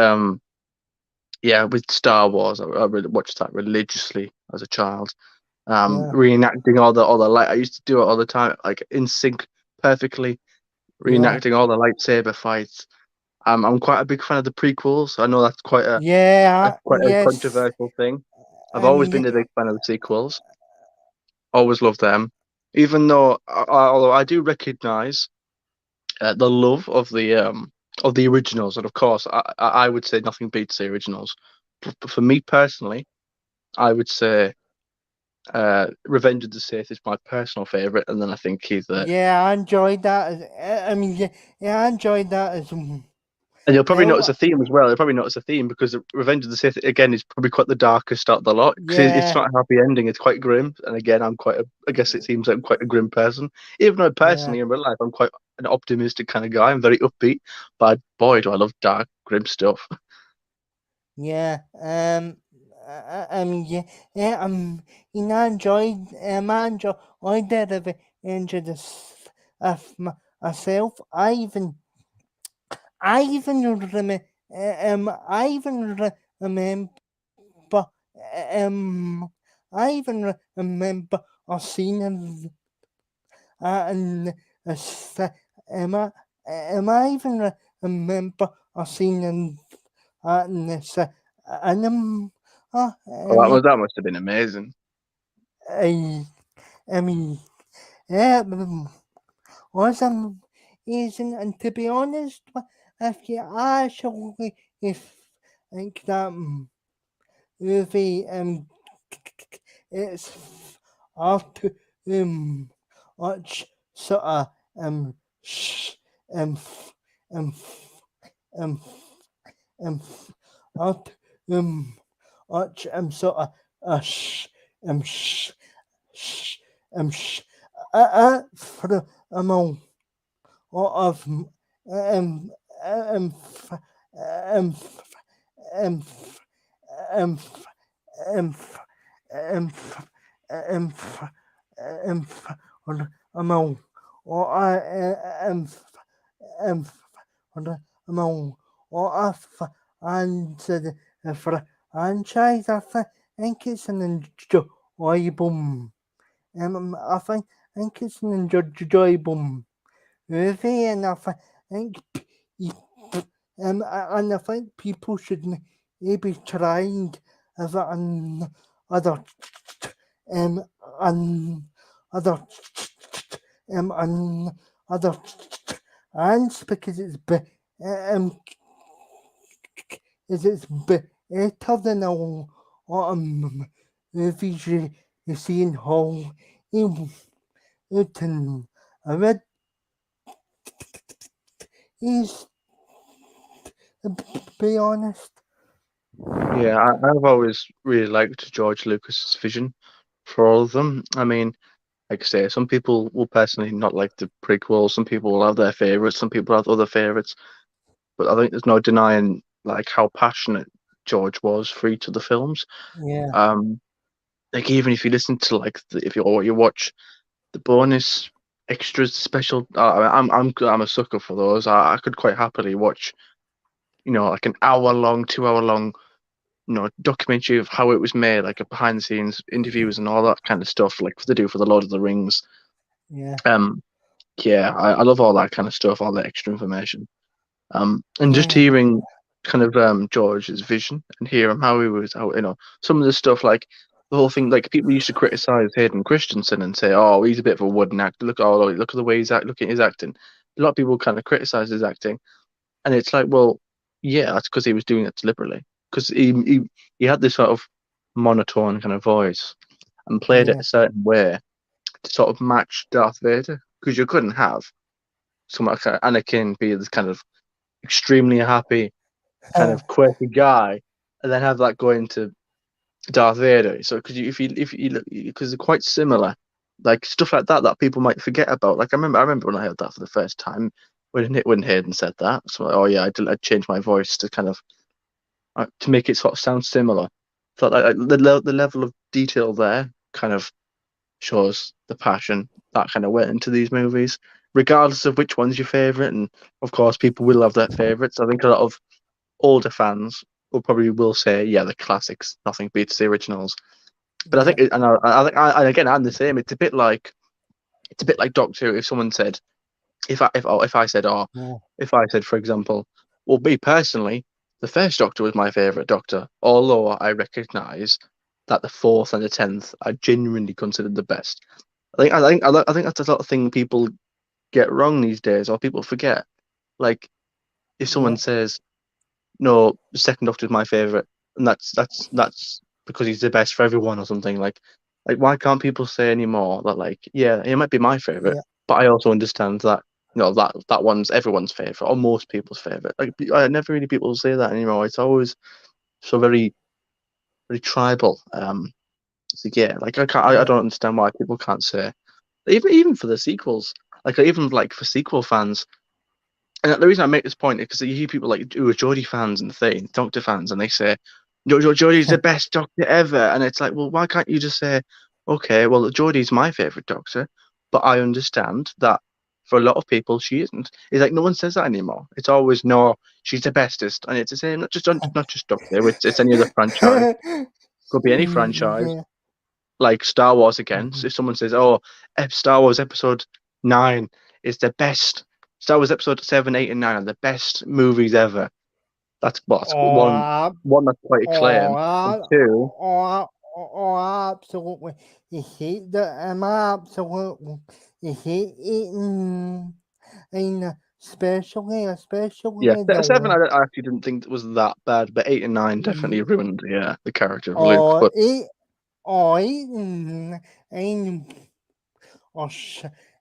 yeah, with Star Wars. I really watched that religiously as a child. yeah, Reenacting all the light. I used to do it all the time, like in sync perfectly, yeah, reenacting all the lightsaber fights. I'm quite a big fan of the prequels. I know yeah, quite a yes. controversial thing. I've Um, always been yeah, a big fan of the sequels. Always loved them, even though although I do recognise the love of the originals, and of course I would say nothing beats the originals. But for me personally, I would say Revenge of the Sith is my personal favorite, and then I think either. yeah, I enjoyed that. Yeah, yeah, I enjoyed that as And you'll probably notice well. a theme as well. You'll probably notice a theme because Revenge of the Sith again is probably quite the darkest out of the lot because it's Yeah, not a happy ending. It's quite grim. And again, I guess it seems like I'm quite a grim person. Even though yeah, personally in real life I'm quite an optimistic kind of guy. I'm very upbeat, but boy, do I love dark, grim stuff. yeah. Yeah, yeah. I enjoyed. I did have enjoyed this of myself. I even remember. Remember. Um, I even remember a scene in and am I even remember a scene in this anim Well, that must have been amazing. I I mean yeah awesome isn't, and to be honest if you actually if think that movie it's hard to much sort of sh- um um um um out arch sort of sh sh sh sh for a moment of um um um um um um um um um among or um among or af and for franchise of Ankissen and Joy Boom. I think Ankissen and Joy Boom. Movie and think and I think people should maybe trying as other um and other and other ants because um it's better than all movies you see in Hall in Newton. I read is be honest. Yeah, I've always really liked George Lucas's vision for all of them. I mean, like I say, some people will personally not like the prequels. Some people will have their favorites. Some people have other favorites. But I think there's no denying like how passionate George was for each of the films. Yeah, Um, like even if you listen to like if you or you watch the bonus extras, special, I'm a sucker for those. I could quite happily watch, like an hour long, 2 hour long, documentary of how it was made, like a behind the scenes interviews and all that kind of stuff, like they do for the Lord of the Rings. yeah, Um, yeah, I love all that kind of stuff, all the extra information. And just yeah, hearing kind of George's vision and hearing how he was, how some of the stuff like the whole thing, like people used to criticize Hayden Christensen and say, "Oh, he's a bit of a wooden actor. Look at the way look at his acting." A lot of people kind of criticize his acting, and it's like, well, yeah, that's because he was doing it deliberately, because he had this sort of monotone kind of voice and played it yeah, a certain way to sort of match Darth Vader, because you couldn't have someone like Anakin be this kind of extremely happy, kind of quirky guy, and then have that go into Darth Vader. So, because if you look, because they're quite similar, like stuff like that that people might forget about. Like I remember when I heard that for the first time when Hayden said that. So, oh yeah, I changed my voice to kind of to make it sort of sound similar. So like the level of detail there kind of shows the passion that kind of went into these movies, regardless of which one's your favorite. And of course, people will have their favorites. I think a lot of older fans will say, yeah, the classics, nothing beats the originals. But I yeah, think, I think, and again, I'm the same. It's a bit like Doctor Who. If someone said, if I said, yeah, if I said, for example, well, me personally, the first Doctor was my favorite Doctor, although I recognise that the fourth and the 10th I genuinely considered the best. I think that's a sort of thing people get wrong these days, or people forget. Like if someone yeah, says, no, the second Doctor is my favorite, and that's because he's the best for everyone or something. Like why can't people say anymore that like, yeah, he might be my favorite, yeah, but I also understand that that one's everyone's favorite or most people's favorite. Like I never really people say that anymore. It's always so very very tribal. So yeah, like I yeah, don't understand why people can't say even for the sequels. Like even like for sequel fans, and the reason I make this point is because you hear people like who are Geordie fans and Doctor fans, and they say, Geordie's the best Doctor ever," and it's like, well, why can't you just say, okay, well, Geordie's my favorite Doctor, but I understand that for a lot of people she isn't. It's like no one says that anymore. It's always no, she's the bestest, and it's the same. Not just Doctor Who, it's any other franchise. Could be any franchise yeah. like Star Wars again. Mhm. So if someone says, "Oh, Star Wars Episode 9 is the best," Star Wars Episode 7, 8, and 9 are the best movies ever. That's one Oh, one that's quite a claim, and oh, two, absolutely. You hate the absolutely. You hate eating, and yeah, especially the seven I actually didn't think was that bad, but 8 and 9 definitely ruined the character of Luke. or But eat or eating and or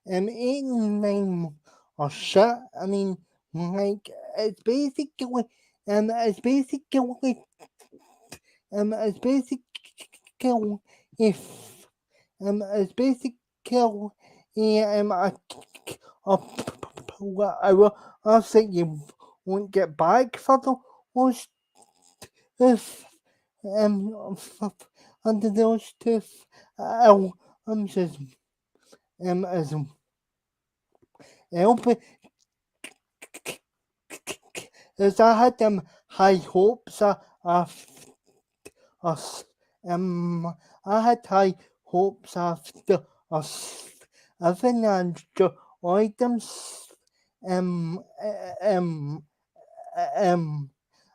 eight and nine are shit. I mean, like it's basically, it's basically, it's basically if it's basically a I think you won't get back for those if under those two just as help as I had high hopes of us I had high hopes after us even enjoyed them um um um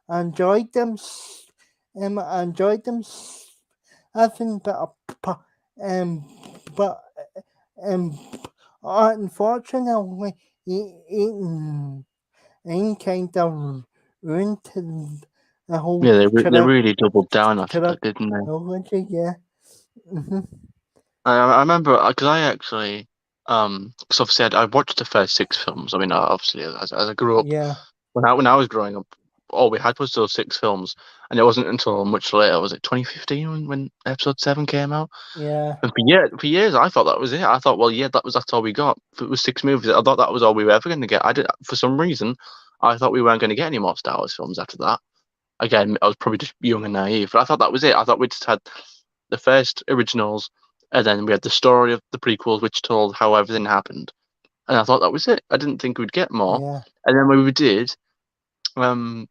enjoyed them enjoyed them even um but um unfortunately it kind of ruined the whole Yeah, they really doubled down after that, didn't they? trilogy, yeah. Hmm. I remember because I actually because obviously I watched the first six films. I mean, obviously as I grew up Yeah, when I was growing up, all we had was those six films, and it wasn't until much later, was it 2015 when episode seven came out? yeah, And for years, I thought that was it. I thought, well, yeah, that's all we got. If it was six movies, I thought that was all we were ever going to get. I did for some reason, I thought we weren't going to get any more Star Wars films after that. Again, I was probably just young and naive, but I thought that was it. I thought we just had the first originals, and then we had the story of the prequels, which told how everything happened. And I thought that was it. I didn't think we'd get more. yeah, And then when we did, um,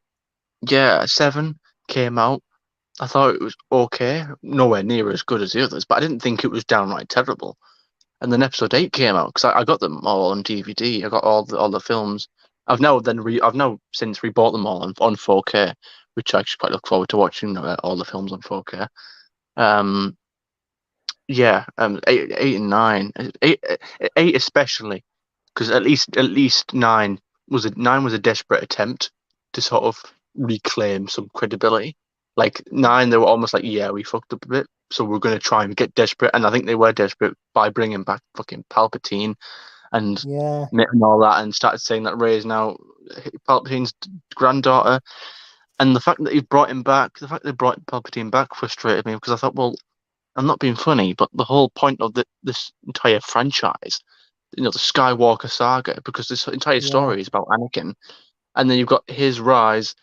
yeah, seven came out. I thought it was okay, nowhere near as good as the others, but I didn't think it was downright terrible. And then episode eight came out because I got them all on DVD. I got all the films. I've now since rebought them all on 4K, which I actually quite look forward to watching all the films on 4K. Um, yeah, eight and nine, eight especially, because at least nine was a desperate attempt to sort of reclaim some credibility. Like nine, they were almost like, yeah, we fucked up a bit, so we're gonna try and get desperate, and I think they were desperate by bringing back fucking Palpatine and yeah, and all that, and started saying that Rey is now Palpatine's granddaughter, and the fact that he brought him back, the fact they brought Palpatine back frustrated me because I thought, well, I'm not being funny, but the whole point of this entire franchise, the Skywalker saga, because this entire yeah, story is about Anakin, and then you've got his rise,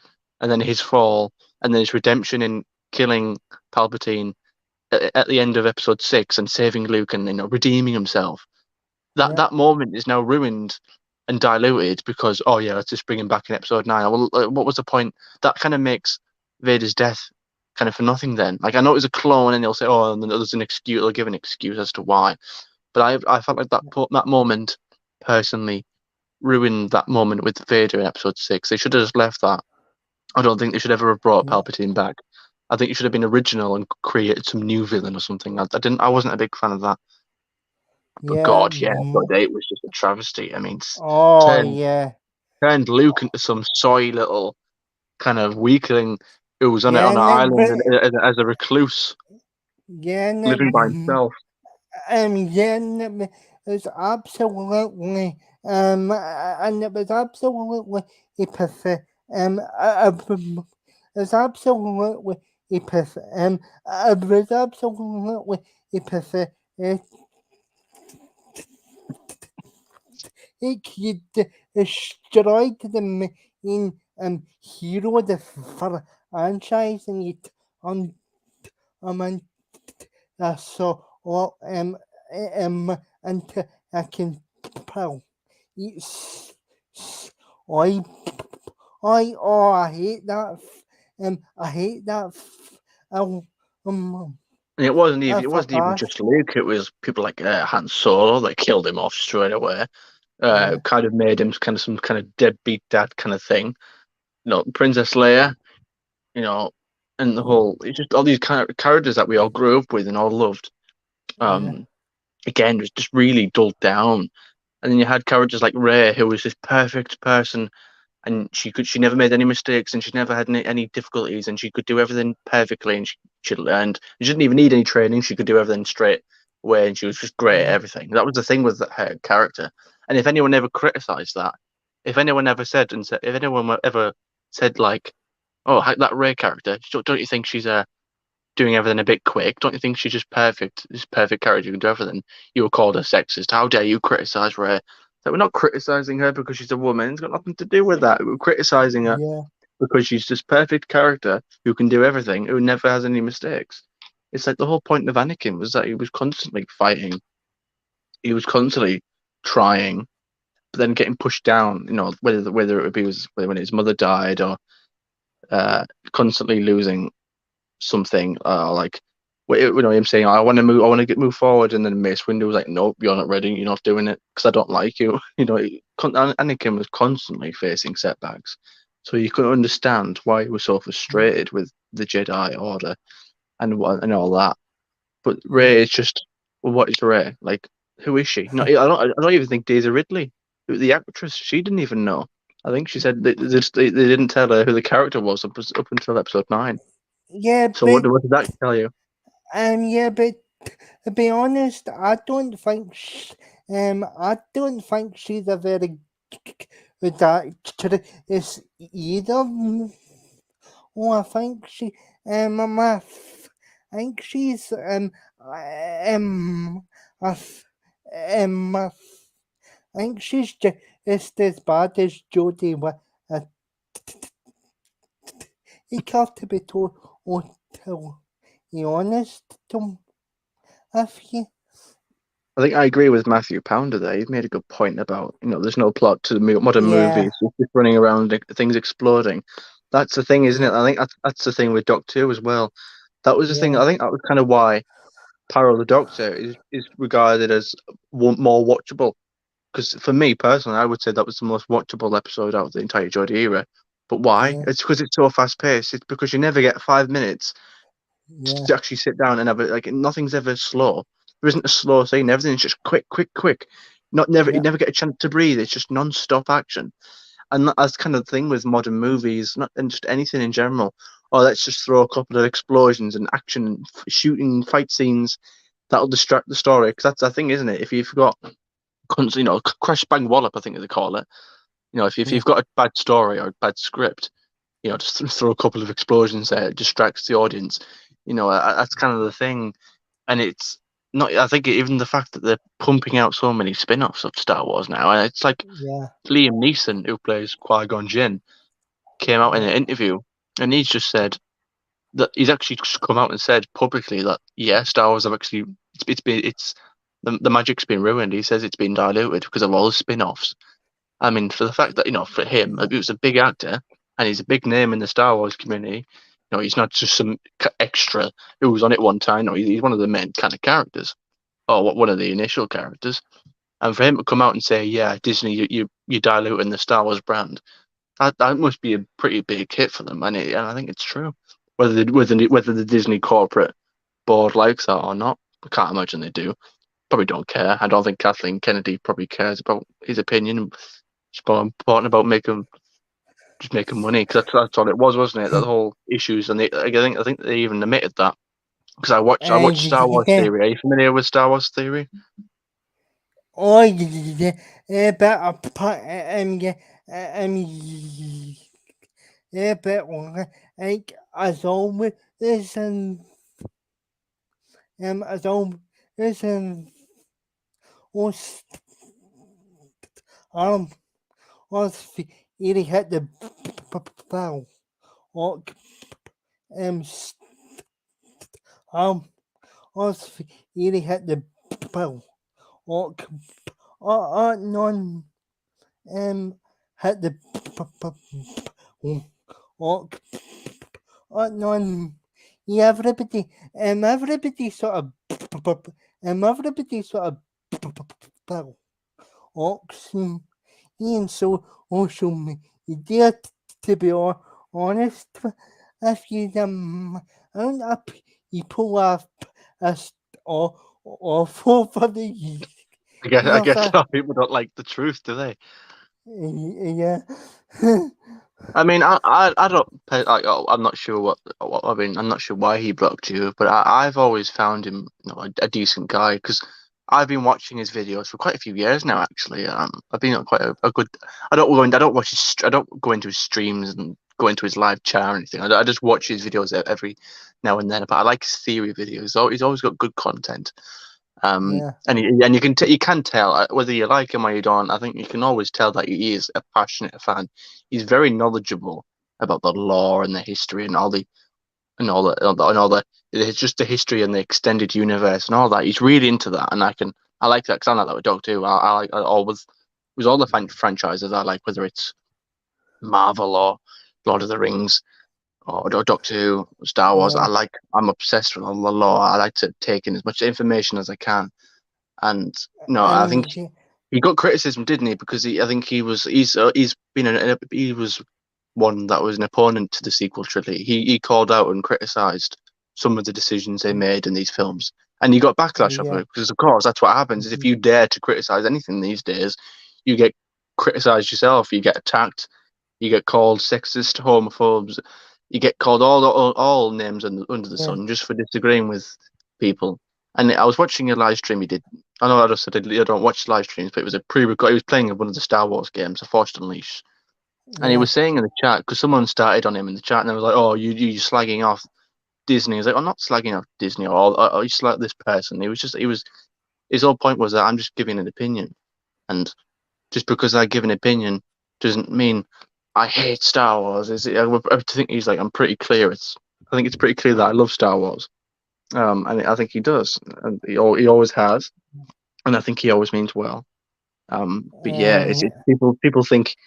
and then his fall, and then his redemption in killing Palpatine at the end of Episode 6 and saving Luke and redeeming himself. That yeah, that moment is now ruined and diluted because oh yeah, let's just bring him back in Episode 9. Well, what was the point? That kind of makes Vader's death kind of for nothing. Then, like I know it was a clone, and they'll say oh, and then there's an excuse. They'll give an excuse as to why. But I felt like that moment personally ruined that moment with Vader in Episode 6. They should have just left that. I don't think they should ever have brought yeah, Palpatine back. I think it should have been original and created some new villain or something. I didn't. I wasn't a big fan of that. But yeah. God, yeah, Episode 8 was just a travesty. I mean, Oh, turned yeah, turned Luke into some soy little kind of weakling who was on yeah, an island but as a recluse, yeah, living by himself. yeah, it's absolutely and it was absolutely pathetic. It's absolutely it was absolutely pathetic. It destroyed the main hero of the franchise, and it on and so well and I can tell it's I I hate that I hate that um um And it wasn't even I it wasn't even forgot, just Luke. It was people like Han Solo. They killed him off straight away. yeah, Kind of made him kind of some kind of deadbeat dad kind of thing. Princess Leia. You know, and the whole it's just all these kind of characters that we all grew up with and all loved. yeah, Um, Again, was just really dulled down. And then you had characters like Rey, who was this perfect person, and she never made any mistakes, and she never had any difficulties, and she could do everything perfectly, and she learned. She didn't even need any training; she could do everything straight. where she was just great at yeah, everything. That was the thing with her character. And if anyone ever criticized that, if anyone ever said and said, if anyone ever said like, "Oh, that Ray character, don't you think she's doing everything a bit quick? Don't you think she's just perfect? This perfect character who can do everything." You were called a sexist. How dare you criticize Ray? So we're not criticizing her because she's a woman. It's got nothing to do with that. We're criticizing her yeah, because she's this perfect character who can do everything, who never has any mistakes. It's like the whole point of Anakin was that he was constantly fighting, he was constantly trying, but then getting pushed down. You know, whether it would be when his mother died or uh, constantly losing something, like you know him saying, "I want to move, I want to move forward," and then Mace Windu was like, "Nope, you're not ready. You're not doing it because I don't like you." You know, Anakin was constantly facing setbacks, so you could understand why he was so frustrated with the Jedi Order and all that. But yeah, Rey is just, well, what is Rey? Like, who is she? No, I don't even think Daisy Ridley, the actress, she didn't even know. I think she said they didn't tell her who the character was up until episode 9. yeah, So but what did that tell you? yeah, but to be honest, I don't think she's a very good actress either. Oh, I think I think she's I, th- I think she's just as bad as Jodie. Uh, you have to be told, to be honest, Tom, if you, I think I agree with Matthew Pounder there. He's made a good point about, there's no plot to the modern yeah, movies. It's just running around, like, things exploding. That's the thing, isn't it? yeah, I think that's the thing with Doctor Who as well. That was the thing. yeah, I think that was kind of why Power of the Doctor is regarded as more watchable. Because for me personally, I would say that was the most watchable episode out of the entire Jodie era. But why? yeah, It's because it's so fast paced. It's because you never get 5 minutes yeah, to actually sit down and have it. Like, nothing's ever slow. There isn't a slow scene. Everything's just quick, quick, quick. Not never You yeah, never get a chance to breathe. It's just non-stop action. And that's kind of the thing with modern movies, not and just anything in general. Or let's just throw a couple of explosions and action, shooting, fight scenes that'll distract the story. Because that's the thing, isn't it? If you've got crash bang wallop, I think they call it. If yeah, you've got a bad story or a bad script, just throw a couple of explosions there, it distracts the audience. That's kind of the thing. And it's not. I think even the fact that they're pumping out so many spin-offs of Star Wars now, and it's like yeah, Liam Neeson, who plays Qui-Gon Jinn, came out in yeah, an interview, and he's just said that he's actually just come out and said publicly that, yeah, Star Wars have actually it's the magic's been ruined. He says it's been diluted because of all the spin-offs. I mean, for the fact that, for him, yeah, he was a big actor and he's a big name in the Star Wars community. He's not just some extra who was on it one time. No, he's one of the main kind of characters, or one of the initial characters. And for him to come out and say, "Yeah, Disney, you diluting the Star Wars brand," that must be a pretty big hit for them. And I think it's true. Whether the Disney corporate board likes that or not, I can't imagine they do. Probably don't care. I don't think Kathleen Kennedy probably cares about his opinion. It's more important about making money, because that's all it was, wasn't it? That whole issues, and I think they even admitted that, because I watched Star Wars yeah. Theory. Are you familiar with Star Wars Theory? Oh, yeah, but yeah, yeah, but like as always, as always, was um, was really hit the bell, or um, um, was really hit the bell, or non hit the or non yeah, everybody sort of everybody sort of oxen and social media, to be honest if you I don't know, people are us awful for the I guess years. some people don't like the truth, do they? Yeah. I mean, I don't like. Oh, I'm not sure what. I mean, I'm not sure why he blocked you, but I've always found him, a decent guy because I've been watching his videos for quite a few years now. Actually, I've been on quite a good. I don't watch I don't go into his streams and go into his live chat or anything. I just watch his videos every now and then. But I like his theory videos. He's always got good content. Yeah, And you can tell whether you like him or you don't. I think you can always tell that he is a passionate fan. He's very knowledgeable about the lore and the history and all the it's just the history and the extended universe and all that. He's really into that, and I like that because I'm like that with Doctor Who. I like I always with all the franchises I like, whether it's Marvel or Lord of the Rings or Doctor Who, Star Wars. yeah, I'm obsessed with all the lore. I like to take in as much information as I can. And no, I think and he got criticism, didn't he? Because I think he was one that was an opponent to the sequel trilogy. He called out and criticised some of the decisions they made in these films, and he got backlash of yeah, it because, of course, that's what happens. Is if you dare to criticise anything these days, you get criticised yourself. You get attacked. You get called sexist, homophobes. You get called all names under the yeah, sun just for disagreeing with people. And I was watching a live stream he did. I know I just said I don't watch live streams, but it was a pre-record. He was playing one of the Star Wars games, A Force Unleashed, and he yeah, was saying in the chat because someone started on him in the chat, and they was like, "Oh, you slagging off Disney." He's like, "I'm not slagging off Disney or you slag this person." He was his whole point was that I'm just giving an opinion, and just because I give an opinion doesn't mean I hate Star Wars. I think he's like, I'm pretty clear. I think it's pretty clear that I love Star Wars. And I think he does, and he always has, and I think he always means well. But yeah, and people think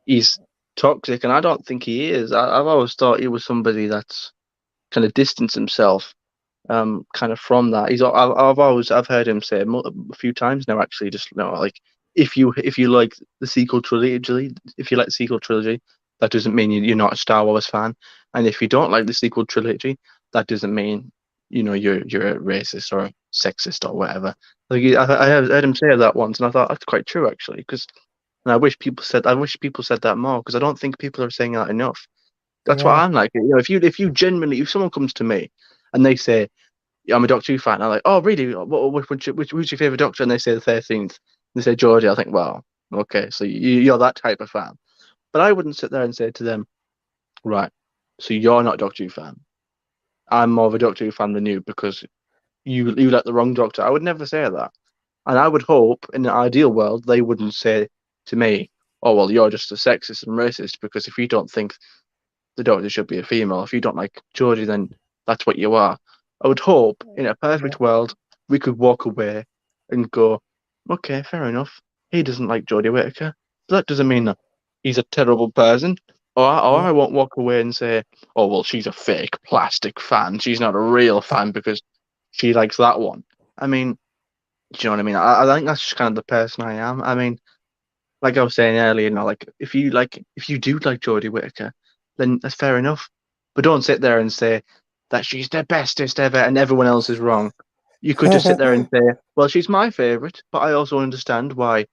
he's toxic, and I don't think he is. I've always thought he was somebody that's kind of distanced himself kind of from that. I've heard him say a few times now actually, just like if you like the sequel trilogy, if you like the sequel trilogy, that doesn't mean you're not a Star Wars fan, and if you don't like the sequel trilogy, that doesn't mean you're a racist or a sexist or whatever. Like I heard him say that once, and I thought that's quite true actually, because and I wish people said that more because I don't think people are saying that enough. That's what yeah, I'm like. If you genuinely, if someone comes to me and they say, yeah, I'm a Doctor Who fan. I'm like, oh, really? Who's your favorite Doctor? And they say the 13th. They say Georgie. I think, well, okay, so you're that type of fan. But I wouldn't sit there and say to them, right, so you're not a Doctor Who fan. I'm more of a Doctor Who fan than you because you like the wrong Doctor. I would never say that. And I would hope in an ideal world they wouldn't say to me, oh, well, you're just a sexist and racist because if you don't think the Doctor should be a female, if you don't like Georgie, then that's what you are. I would hope in a yeah, perfect world we could walk away and go, okay, fair enough. He doesn't like Jodie Whittaker. That doesn't mean that he's a terrible person. Or yeah, I won't walk away and say, oh, well, she's a fake plastic fan. She's not a real fan because she likes that one. I mean, do you know what I mean? I think that's just kind of the person I am. I mean, like I was saying earlier, like if you do like Jodie Whittaker, then that's fair enough. But don't sit there and say that she's the bestest ever and everyone else is wrong. You could just sit there and say, well, she's my favorite, but I also understand why.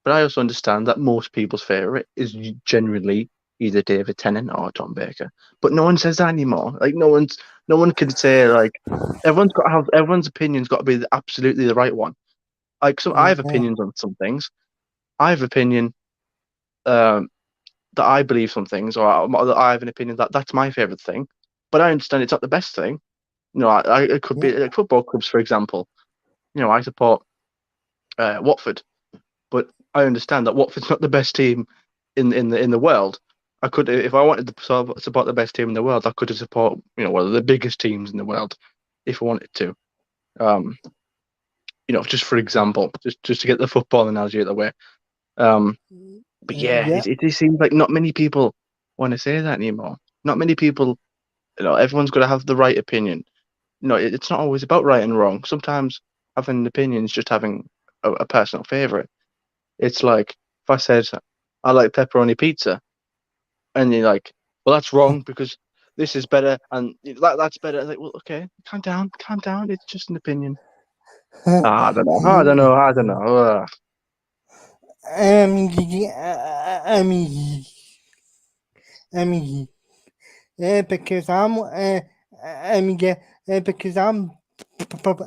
But I also understand that most people's favorite is generally either David Tennant or Tom Baker. But no one says that anymore. Like no one can say like everyone's opinion's got to be absolutely the right one. Like so, I have yeah, opinions on some things. I have opinion um, that I believe some things, or that I have an opinion that that's my favorite thing. But I understand it's not the best thing. It could be yeah, like football clubs, for example. I support Watford, but I understand that Watford's not the best team in the world. I could, if I wanted to support the best team in the world, I could have support one of the biggest teams in the world if I wanted to. Um, just for example, just to get the football analogy out of the way. Um, but yeah, yeah, it seems like not many people want to say that anymore. Not many people, everyone's got to have the right opinion. It's not always about right and wrong. Sometimes having an opinion is just having a personal favorite. It's like if I said I like pepperoni pizza, and you're like, well, that's wrong because this is better and that's better. Like, well, okay, calm down. It's just an opinion. I don't know. I don't know. yeah, I mean, I mean, because yeah, because because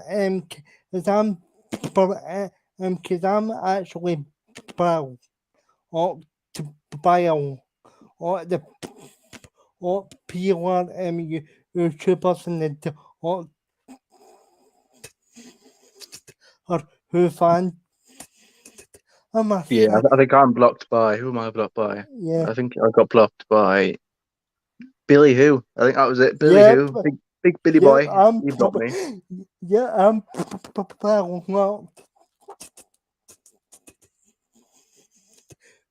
because I'm actually proud of to buy or the or PR YouTubers and the or who fan I'm a Yeah, fan. I think I'm blocked by who am I blocked by? Yeah, I think I got blocked by Billy Who. I think that was it. Billy yep, Who, big Billy yep. boy. He blocked me. I'm proud.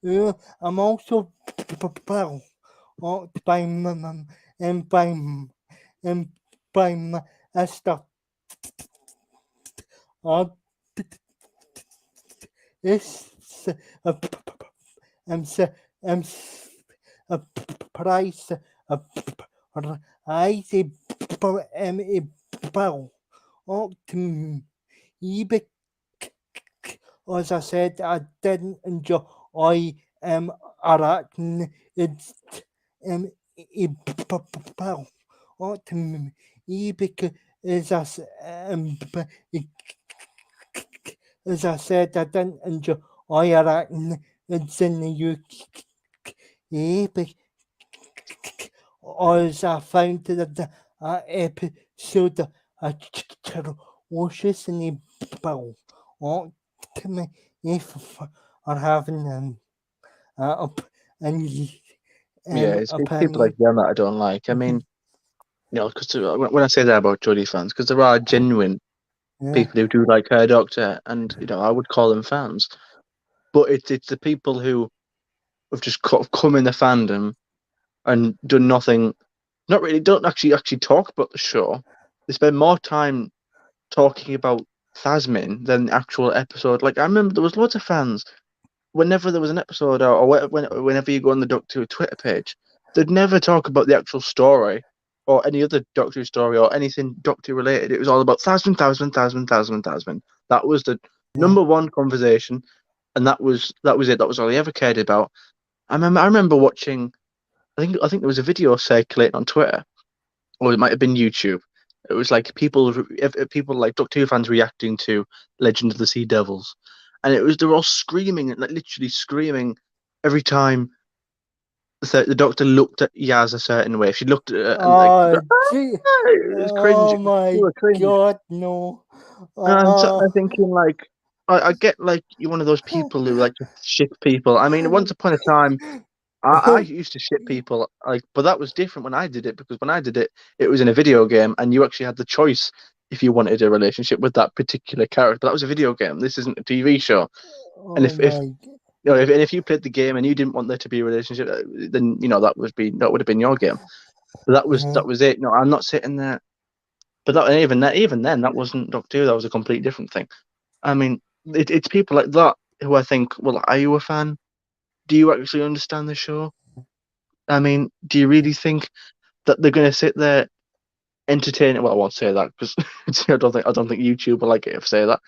Yeah, I'm also proud by and and by my stuff. Uh, it's I'm I'm a price I say am a bow. Oh, to me, as I said, I didn't enjoy. I am arachn. It's a bow. Oh, to me, because as I said, I didn't enjoy. I arachn. It's in the UK. As I found that episode atrocious in the bowl. Oh, to me, if are having up and Yeah, it's people like opinion. them that I don't like. I mean, because when I say that about Jodie fans, because there are genuine Yeah. people who do like her Doctor, and I would call them fans. But it's the people who have just come in the fandom and done nothing. Not really, don't actually talk about the show. They spend more time talking about Thasmin than the actual episode. Like I remember there was loads of fans whenever there was an episode out, or whenever you go on the Doctor Who Twitter page, they'd never talk about the actual story or any other Doctor Who story or anything Doctor related. It was all about Thasmin, Thasmin, Thasmin, Thasmin, Thasmin. That was the Yeah. number one conversation, and that was it. That was all he ever cared about. I remember watching. I think there was a video circulating on Twitter, or it might have been YouTube. It was like people like Doctor Who fans reacting to Legend of the Sea Devils, and they were all screaming, like literally screaming every time the Doctor looked at Yaz a certain way. If she looked at her and like Oh, gee. it was cringe. Oh It was my pure cringe. God, no. And I'm sat Uh, there thinking like, I get like you're one of those people who like to ship people. I mean, once upon a time, I used to ship people, like, but that was different when I did it because when I did it, it was in a video game, and you actually had the choice if you wanted a relationship with that particular character. But that was a video game. This isn't a TV show. And oh if my. if you played the game and you didn't want there to be a relationship, then that would have been your game. But that was Yeah, that was it. No, I'm not sitting there. But even then, that wasn't Doctor Who. That was a complete different thing. I mean, it's people like that who I think, well, are you a fan? Do you actually understand the show? I mean, do you really think that they're going to sit there entertaining? Well, I won't say that because I don't think YouTube will like it if I say that.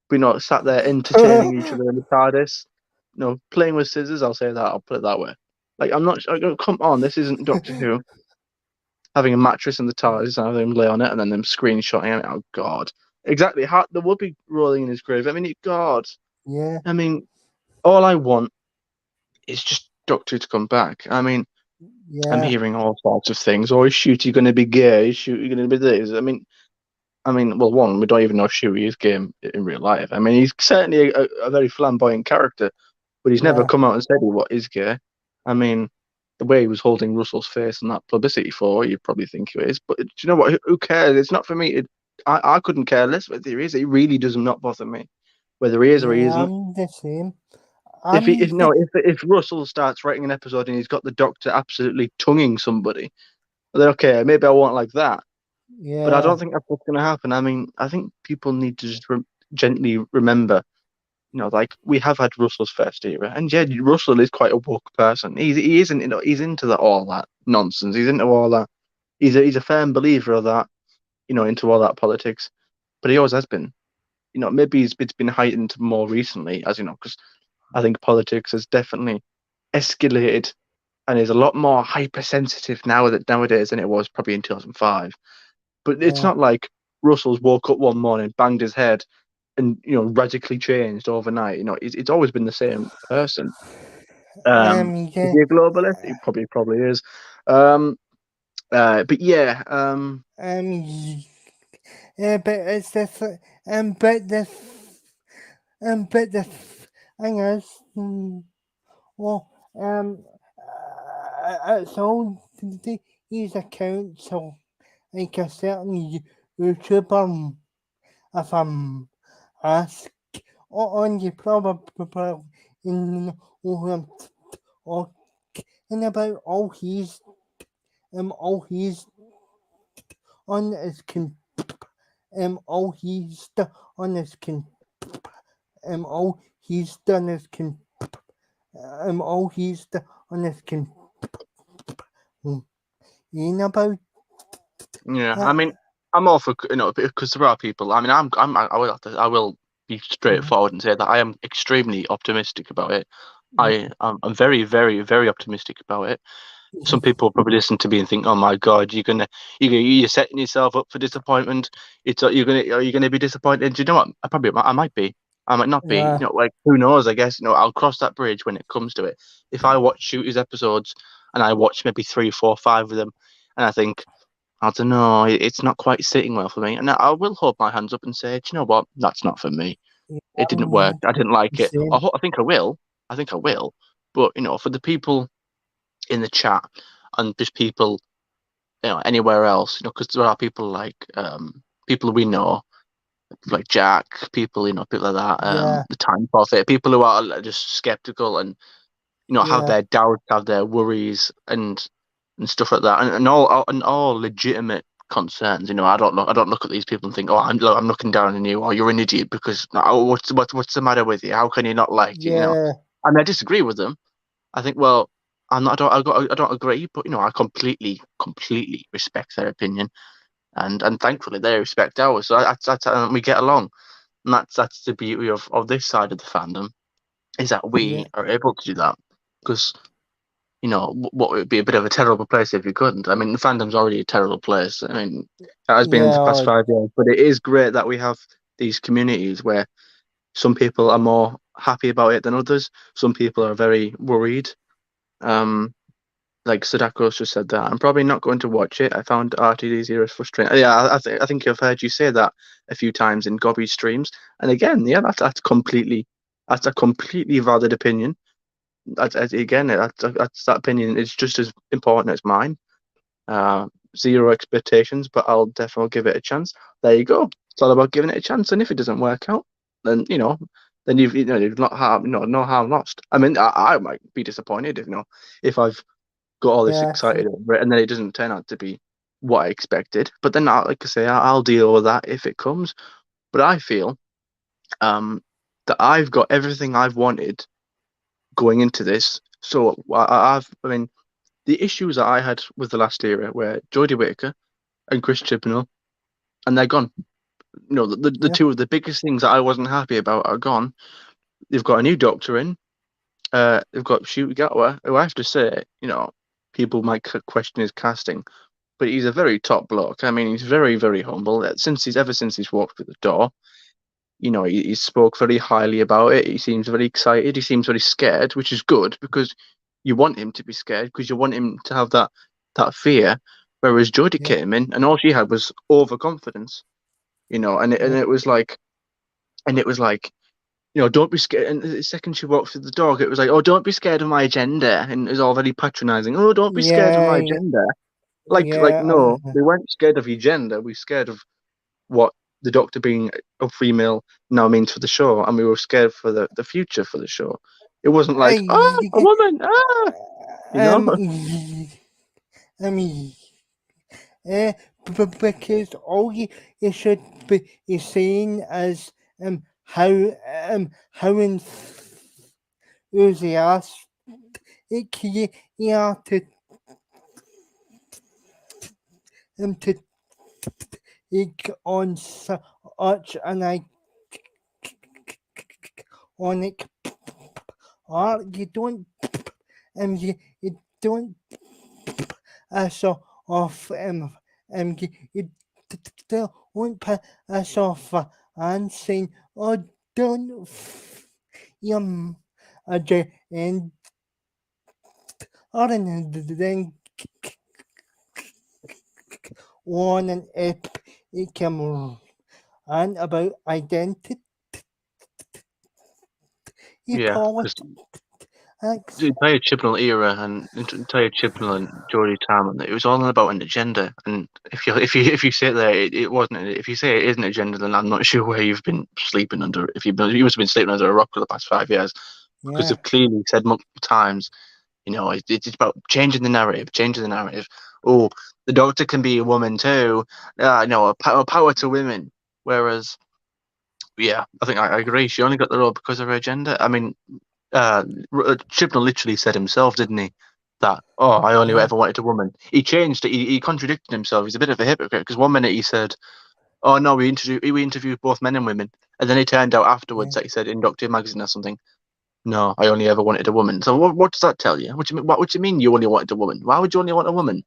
But sat there entertaining each other in the TARDIS, playing with scissors. I'll say that. I'll put it that way. Like I'm not. Come on, this isn't Doctor Who having a mattress in the TARDIS and having him lay on it and then them screenshotting it. Oh God, exactly. How the Whoopi rolling in his grave. I mean, God. yeah, I mean, all I want is just Doctor Who to come back. I mean, I'm yeah, hearing all sorts of things. Oh, is Shooty going to be gay? Is Shooty going to be this? I mean, well, one, we don't even know Shooty is gay in real life. I mean, he's certainly a very flamboyant character, but he's never yeah, come out and said what is gay. I mean, the way he was holding Russell's face and that publicity for, you'd probably think he is. But do you know what? Who cares? It's not for me. I couldn't care less whether he is. It really does not bother me whether he is or he yeah. isn't. I'm the same. If he, I'm if no, the if Russell starts writing an episode and he's got the Doctor absolutely tonguing somebody, then okay, maybe I won't like that. But I yeah, don't think that's what's going to happen. I mean, I think people need to just gently remember, like we have had Russell's first era, and yeah, Russell is quite a woke person. He isn't, he's into all that nonsense. He's into all that. He's a firm believer of that, into all that politics. But he always has been. Maybe it's been heightened more recently, as because I think politics has definitely escalated and is a lot more hypersensitive nowadays than it was probably in 2005. But it's yeah. not like Russell's woke up one morning, banged his head, and radically changed overnight. It's always been the same person. Is Yeah. he a globalist? He probably is. Um, but yeah, Y- but it's this, but this, but this thing is, well, it's all these accounts, so like a certain YouTuber, if I'm asked on, you probably know who I'm talking about. All he's on is all he's on is all he's done is all he's done on is about yeah. I that. mean, I'm all for because there are people. I mean, I will be straightforward and say that I am extremely optimistic about it. I'm very, very, very optimistic about it. Some people probably listen to me and think, "Oh my God, you're setting yourself up for disappointment. You're gonna be disappointed." Do you know what? I might be. I might not be. Yeah, Like who knows? I guess I'll cross that bridge when it comes to it. If I watch Shooters episodes and I watch maybe three, four, five of them, and I think I don't know, it's not quite sitting well for me, and I will hold my hands up and say, "Do you know what? That's not for me. yeah, It didn't work. I didn't like it. same. I think I will. I think I will." But for the people in the chat and just people anywhere else, because there are people like people we know, like Jack, people like that, Yeah, the Time Prophet, people who are just skeptical and have yeah, their doubts, have their worries, and stuff like that, and all legitimate concerns. I don't look at these people and think, oh, I'm looking down on you, or you're an idiot because what's the matter with you? How can you not like it? yeah, And I disagree with them. I think, well, I'm not, I don't agree, but I completely, completely respect their opinion, and thankfully they respect ours. So and we get along, and that's the beauty of this side of the fandom is that yeah, we are able to do that because what would be a bit of a terrible place if you couldn't. I mean, the fandom's already a terrible place. I mean, it has been the past yeah, 5 years, but it is great that we have these communities where some people are more happy about it than others. Some people are very worried. Um, like Sadako's just said that. I'm probably not going to watch it. I found RTD Zero's frustrating. Yeah, I think I've heard you say that a few times in Gobby's streams. And again, yeah, that's a completely valid opinion. Again, that's that opinion is just as important as mine. Uh, Zero expectations, but I'll definitely give it a chance. There you go. It's all about giving it a chance, and if it doesn't work out, then then you've not harm, no harm lost. I mean, I might be disappointed if I've got all this yeah, excited over it, and then it doesn't turn out to be what I expected. But then, like I say, I'll deal with that if it comes. But I feel um, that I've got everything I've wanted going into this. So I mean, the issues that I had with the last era were Jodie Whittaker and Chris Chibnall, and they're gone. The yeah, two of the biggest things that I wasn't happy about are gone. They've got a new doctor in. They've got Shuti Gatwa, who I have to say, people might question his casting, but he's a very top bloke. I mean, he's very, very humble. Ever since he's walked through the door, he spoke very highly about it. He seems very excited. He seems very scared, which is good because you want him to be scared because you want him to have that fear. Whereas Jodie yeah, came in and all she had was overconfidence, and yeah, it was like, don't be scared. And the second she walked through the door, it was like, oh, don't be scared of my agenda, and it was all very patronizing. Oh, don't be scared of my yeah, agenda. Like yeah, no, we weren't scared of your gender. We were scared of what the Doctor being a female now means for the show, and we were scared for the future for the show. It wasn't like, oh, a I, woman, ah, you know. um, I mean, because all you should be saying is how enthusiastic you are to take on such an iconic art. You don't you don't us off you don't put us off and saying, oh, don't and or then on and it came and about identity Yeah, because politics. the entire Chibnall era and entire Chibnall and Geordie Tarman, it was all about an agenda. And if you sit there, it wasn't. If you say it isn't an agenda, then I'm not sure where you've been sleeping under. If you must have been sleeping under a rock for the past 5 years, because Yeah, they've clearly said multiple times, it's about changing the narrative, changing the narrative. Oh, the Doctor can be a woman too. Power to women. Whereas, yeah, I think I agree. She only got the role because of her agenda. I mean, Chibnall literally said himself, didn't he? That, I only yeah, ever wanted a woman. He changed it. He contradicted himself. He's a bit of a hypocrite because one minute he said, "Oh no, we interviewed both men and women," and then it turned out yeah, afterwards that he said in Doctor Magazine or something, "No, I only ever wanted a woman." So what does that tell you? What do you mean? What do you mean you only wanted a woman? Why would you only want a woman?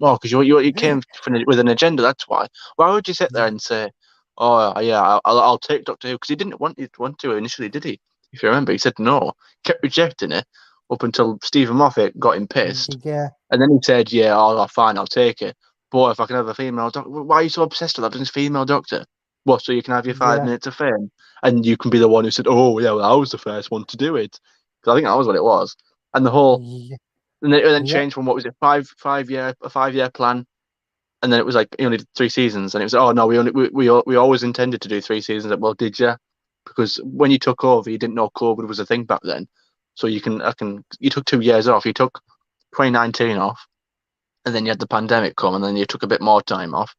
Oh, because you came with an agenda. That's why. Why would you sit there yeah, and say, "Oh, yeah, I'll take Doctor Who"? Because he didn't want to initially, did he? If you remember, he said no, kept rejecting it up until Stephen Moffat got him pissed, yeah, and then he said, "Yeah, fine, I'll take it. But if I can have a female doctor, why are you so obsessed with having this female doctor? What? So you can have your five yeah, minutes of fame, and you can be the one who said, "Oh, yeah, well, I was the first one to do it." Because I think that was what it was, and the whole yeah, and then it then yeah, changed from what was it, a 5 year plan, and then it was like you only did 3 seasons, and it was, oh no, we always intended to do 3 seasons. Well, did you? Because when you took over, you didn't know COVID was a thing back then, so you took 2 years off. You took 2019 off, and then you had the pandemic come, and then you took a bit more time off.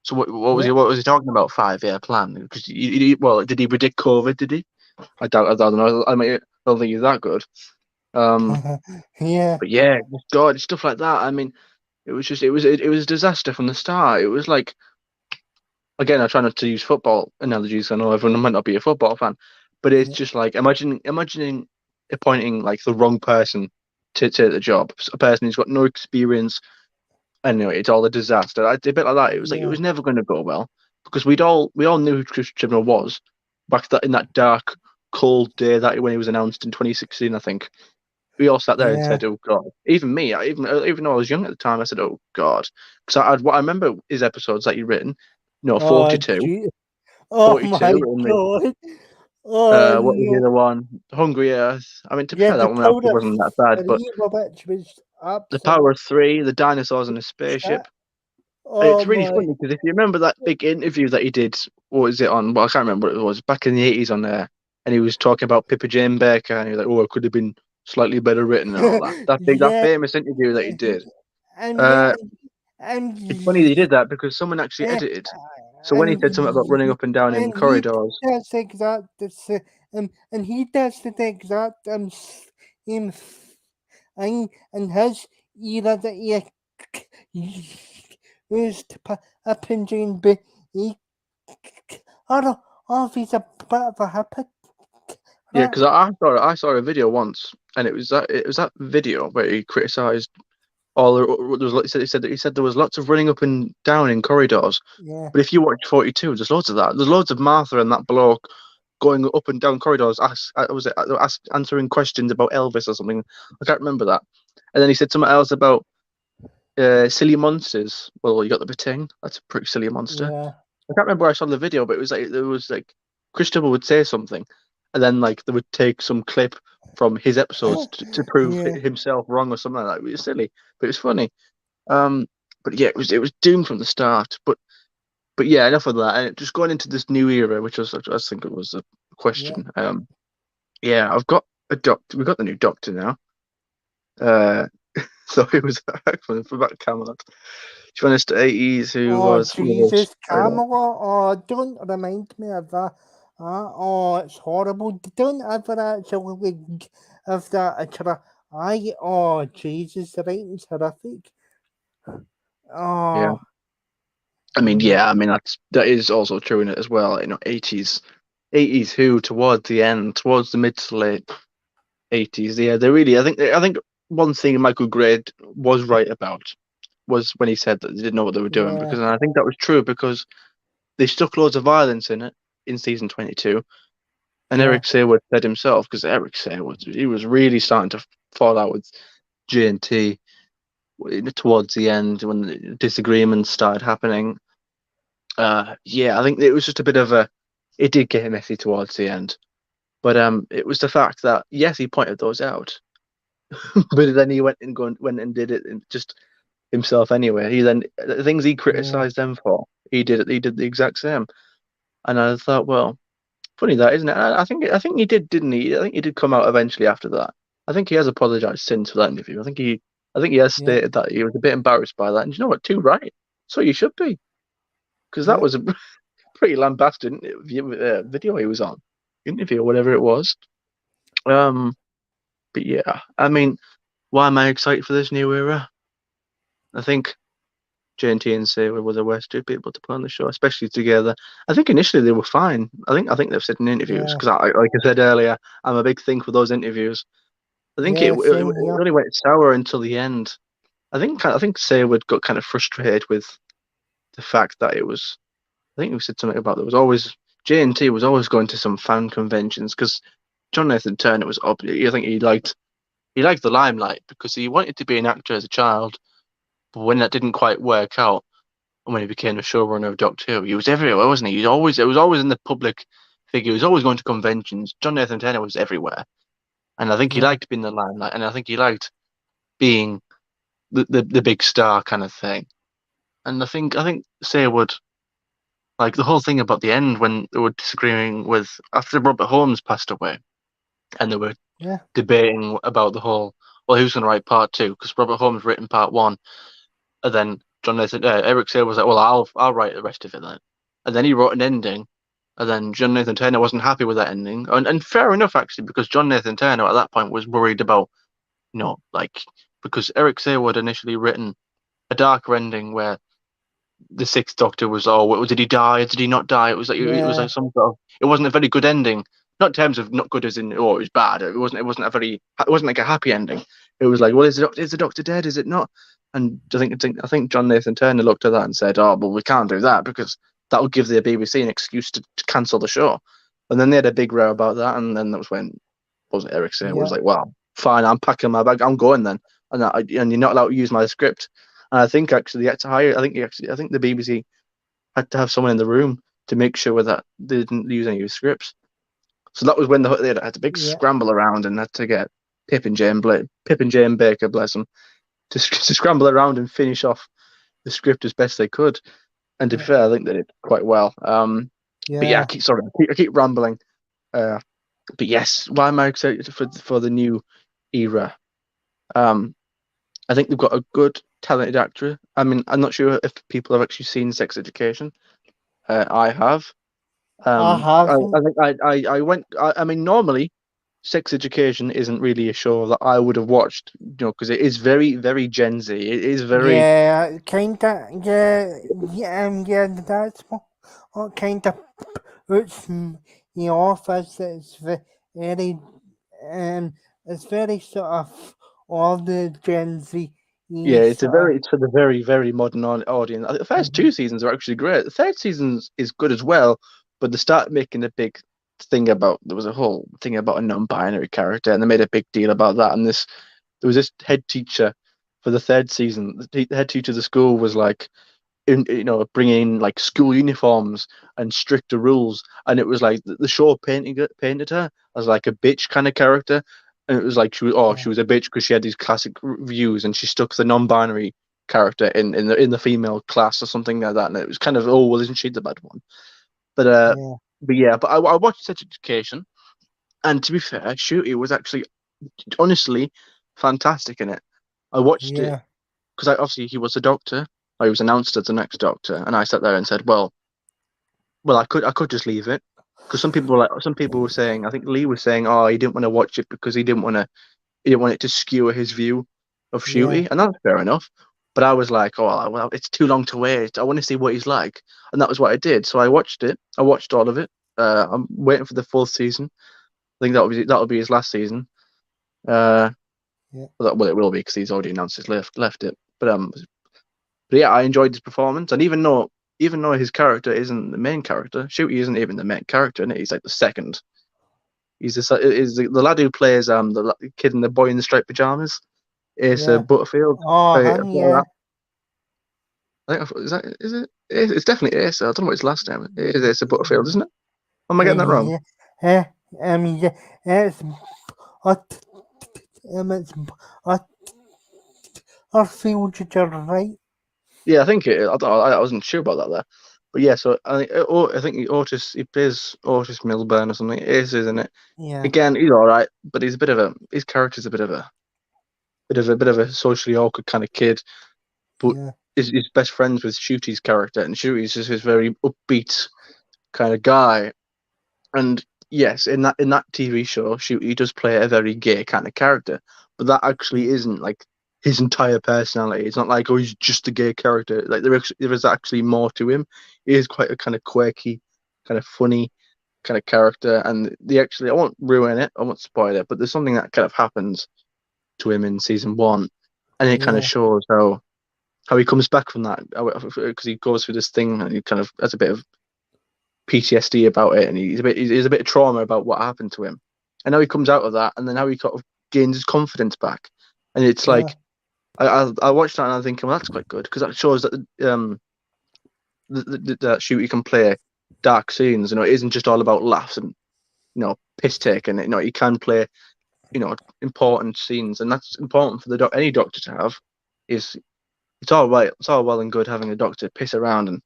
So yeah, what was he talking about 5 year plan? Because well, did he predict COVID? Did he? I don't know. I don't think he's that good. Um, yeah, but yeah, God, stuff like that. I mean, it was a disaster from the start. It was like, again, I try not to use football analogies. I know everyone might not be a football fan, but it's yeah, just like imagining appointing like the wrong person to take the job, a person who's got no experience. Anyway, it's all a disaster. A bit like that. It was like it yeah, was never going to go well because we all knew who Chris Chibnall was back in that dark, cold day that when he was announced in 2016, I think. We all sat there and yeah. said, "Oh God!" Even me, even though I was young at the time, I said, "Oh God," because what I remember his episodes that he written, Oh, 42, gee. Oh 42, my and God. Oh what was the no. other one? Hungry Earth. I mean, to be Yeah, fair, that the one actually powder wasn't that bad, but three, which was the Power absolute of Three, the dinosaurs in a shit. spaceship. Oh It's really my. funny because if you remember that big interview that he did, what was it on? Well, I can't remember what it was, back in the 80s on there, and he was talking about Pippa Jane Baker, and he was like, "Oh, it could have been slightly better written and all that." That Yeah, famous interview that he did. and yeah, Uh, and it's funny they did that because someone actually yeah, edited. So when he and said something about running up and down in he corridors, does the exact and he does the exact same and his era that he used to put up in Jane, but he or if he's a bit of a hypocrite. yeah, because I saw a video once, and it was that video where he criticised all the. There was, he said there was lots of running up and down in corridors, Yeah, but if you watch 42, there's loads of that. There's loads of Martha and that bloke going up and down corridors, answering questions about Elvis or something. I can't remember that. And then he said something else about silly monsters. Well, you got the Bating. That's a pretty silly monster. yeah, I can't remember where I saw the video, but it was like there was like Christopher would say something, and then like they would take some clip from his episodes to prove yeah, himself wrong or something like that. It was silly, but it was funny. Um, but yeah, it was doomed from the start. But yeah, enough of that. And just going into this new era, which I think it was a yeah. question. Yeah, I've got a doctor. We've got the new doctor now. Uh, so it was actually for about Camelot. Journalist 80s who Oh, was one of those. Jesus, Camera. Oh, don't remind me of that. Oh, it's horrible. Don't ever actually give that a try. Oh, Jesus, the writing's horrific. Yeah. Oh, I mean, mm, yeah, I mean that is also true in it as well. 80s who towards the end, towards the mid to late 80s. Yeah, they really. I think. one thing Michael Gray was right about was when he said that they didn't know what they were doing, yeah, because I think that was true because they stuck loads of violence in it in season 22, and yeah, Eric Saywood said himself, because Eric Saywood, he was really starting to fall out with J&T towards the end when the disagreements started happening. Yeah, I think it was just a bit of a. It did get messy towards the end, but it was the fact that yes, he pointed those out, but then he went and did it just himself anyway. He then the things he yeah, criticized them for, he did it. He did the exact same, and I thought, well, funny that, isn't it? I think he did, didn't he? I think he did come out eventually after that. I think he has apologized since for that interview. I think he has yeah, stated that he was a bit embarrassed by that, and you know what? Too right. So you should be, because that yeah, was a pretty lambasted video he was on, interview or whatever it was. Um, but yeah, I mean, why am I excited for this new era? I think J&T and Saber were the worst two people to put on the show, especially together. I think initially they were fine. I think they've said in interviews yeah, because, like I said earlier, I'm a big thing for those interviews. I think it, yeah, it, it same here. really went sour until the end. I think Saywood got kind of frustrated with the fact that it was. I think we said something about there was always J&T was always going to some fan conventions because John Nathan Turner was obvious. I think he liked the limelight because he wanted to be an actor as a child, but when that didn't quite work out, and when he became the showrunner of Doctor Who, he was everywhere, wasn't he? It was always in the public figure. He was always going to conventions. John Nathan Turner was everywhere, and I think he Yeah, liked being the limelight, and I think he liked being the big star kind of thing. And I think Saywood, like the whole thing about the end when they were disagreeing with after Robert Holmes passed away, and they were yeah, debating about the whole, well, who's going to write part two, because Robert Holmes written part one, and then Eric Sayle was like, well, I'll write the rest of it then, and then he wrote an ending, and then John Nathan Turner wasn't happy with that ending, and fair enough actually, because John Nathan Turner at that point was worried about, like, because Eric Saywood initially written a darker ending where the Sixth Doctor was, oh, did he die? Did he not die? It was like yeah, some sort of, it wasn't a very good ending. Not in terms of not good as in, oh, it was bad. It wasn't like a happy ending. It was like, well, is the Doctor dead? Is it not? And I think John Nathan Turner looked at that and said, oh, well, we can't do that because that would give the BBC an excuse to cancel the show. And then they had a big row about that, and then that was when, was it, Eric Say was yeah, like, well, fine, I'm packing my bag, I'm going then, and you're not allowed to use my script. And I think actually they had to hire. I think the BBC had to have someone in the room to make sure that they didn't use any of the scripts. So that was when they had a big yeah, scramble around and had to get Pip and Jane Baker, bless them, to scramble around and finish off the script as best they could. And to be yeah, fair, I think they did quite well. But yeah, yeah. I keep rambling. Uh, but yes, why am I excited for the new era? Um, I think they've got a good, talented actor. I mean, I'm not sure if people have actually seen Sex Education. I have. I I haven't. think I went. I mean, normally, Sex Education isn't really a show that I would have watched, because it is very, very Gen Z. It is very, Yeah, kinda. Yeah, yeah, yeah. That's what kinda puts me off as very, um, it's very sort of all the Gen Z yeah. It's a sort of. very, it's for the very, very modern audience. The first Mhm. two seasons are actually great. The third season is good as well, but they started making a big thing about. There was a whole thing about a non-binary character, and they made a big deal about that. And there was this head teacher for the third season. The head teacher of the school was like, bringing in like school uniforms and stricter rules, and it was like the show painted her as like a bitch kind of character, and it was like Yeah, she was a bitch because she had these classic views, and she stuck the non-binary character in the female class or something like that, and it was kind of, oh, well, isn't she the bad one? But yeah, I watched Sex Education, and to be fair, Shooty was actually honestly fantastic in it. I watched it yeah, because obviously he was a doctor. He was announced as the next doctor, and I sat there and said, well, I could just leave it, because some people were saying, I think Lee was saying, oh, he didn't want to watch it because he didn't want it to skewer his view of yeah, Shooty, and that's fair enough. But I was like, oh, well, it's too long to wait. I want to see what he's like, and that was what I did. So I watched it. I watched all of it. I'm waiting for the fourth season. I think that'll be his last season. Uh, yeah, Well, it will be because he's already announced he's left it. But yeah, I enjoyed his performance, and even though his character isn't the main character, Shooty isn't even the main character in it. He's like the second. Is the lad who plays the kid and the boy in the striped pajamas. Asa yeah. Butterfield. Oh, I yeah, think is it? It's definitely Asa. I don't know what his last name is. It is Asa Butterfield, isn't it? Am I getting that wrong? yeah. Uh, yeah, it's what it's what I feel you're right. Yeah, I think it. I, don't, I wasn't sure about that there, but yeah. So I think Otis he plays Otis Milburn or something. Asa, isn't it? Yeah, Again, he's all right, but his character's a bit of a socially awkward kind of kid, but yeah, is best friends with Shooty's character, and Shooty's just this very upbeat kind of guy. And yes, in that TV show, Shooty does play a very gay kind of character, but that actually isn't like his entire personality. It's not like, oh, he's just a gay character. Like there is actually more to him. He is quite a kind of quirky, kind of funny kind of character, and I won't ruin it, I won't spoil it, but there's something that kind of happens to him in season one, and it kind of yeah, shows how he comes back from that because he goes through this thing and he kind of has a bit of PTSD about it, and he's a bit of trauma about what happened to him, and now he comes out of that, and then how he kind of gains his confidence back, and it's yeah, like I watched that and I'm thinking, well, that's quite good because that shows that that Shooty can play dark scenes. It isn't just all about laughs and piss taking. He can play important scenes, and that's important for any doctor to have. Is It's all right. It's all well and good having a doctor piss around and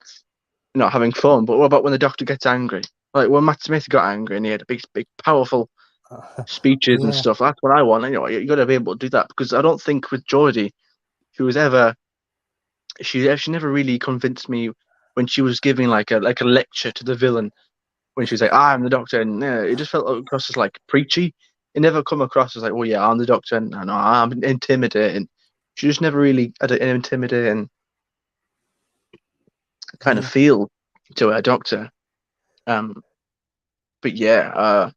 having fun, but what about when the doctor gets angry? Like when Matt Smith got angry and he had big, powerful speeches and yeah, stuff. That's what I want. You got to be able to do that because I don't think with Geordie she was ever she never really convinced me when she was giving like a lecture to the villain when she was like, "I'm the doctor," and it just felt across as like preachy. It never come across as like, "Oh yeah, I'm the doctor," and no, I'm intimidating. She just never really had an intimidating kind of yeah, feel to her doctor. Um, but yeah,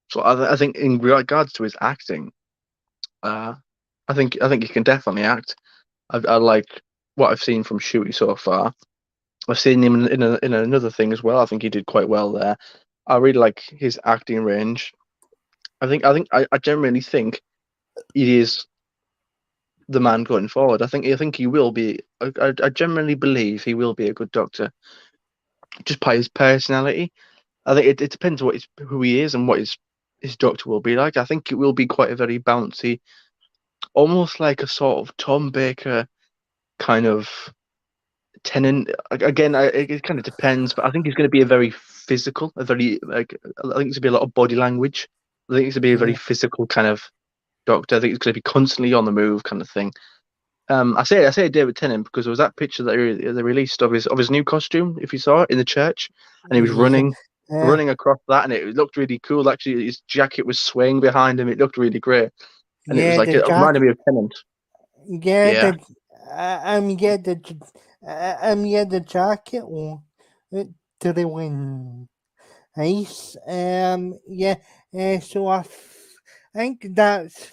so I think in regards to his acting, uh, I think he can definitely act. I like what I've seen from Shooty so far. I've seen him in another thing as well. I think he did quite well there. I really like his acting range. I genuinely think he is the man going forward. I think he will be. I genuinely believe he will be a good doctor just by his personality. I think it depends who he is and what his doctor will be like. I think it will be quite a very bouncy, almost like a sort of Tom Baker kind of tenant. Again, it kind of depends, but I think he's going to be a very physical, a very like I think it's going to be a lot of body language. I think it's going to be a very yeah, physical kind of doctor. I think it's going to be constantly on the move kind of thing. I say David Tennant because there was that picture that they released of his new costume. If you saw it in the church, and he was yeah, running across that, and it looked really cool. Actually, his jacket was swaying behind him. It looked really great, and it was yeah. like The it reminded jacket. me of Tennant. Yeah, Yeah, yeah, yeah, the jacket one. To the win. Nice. Yeah. So think that's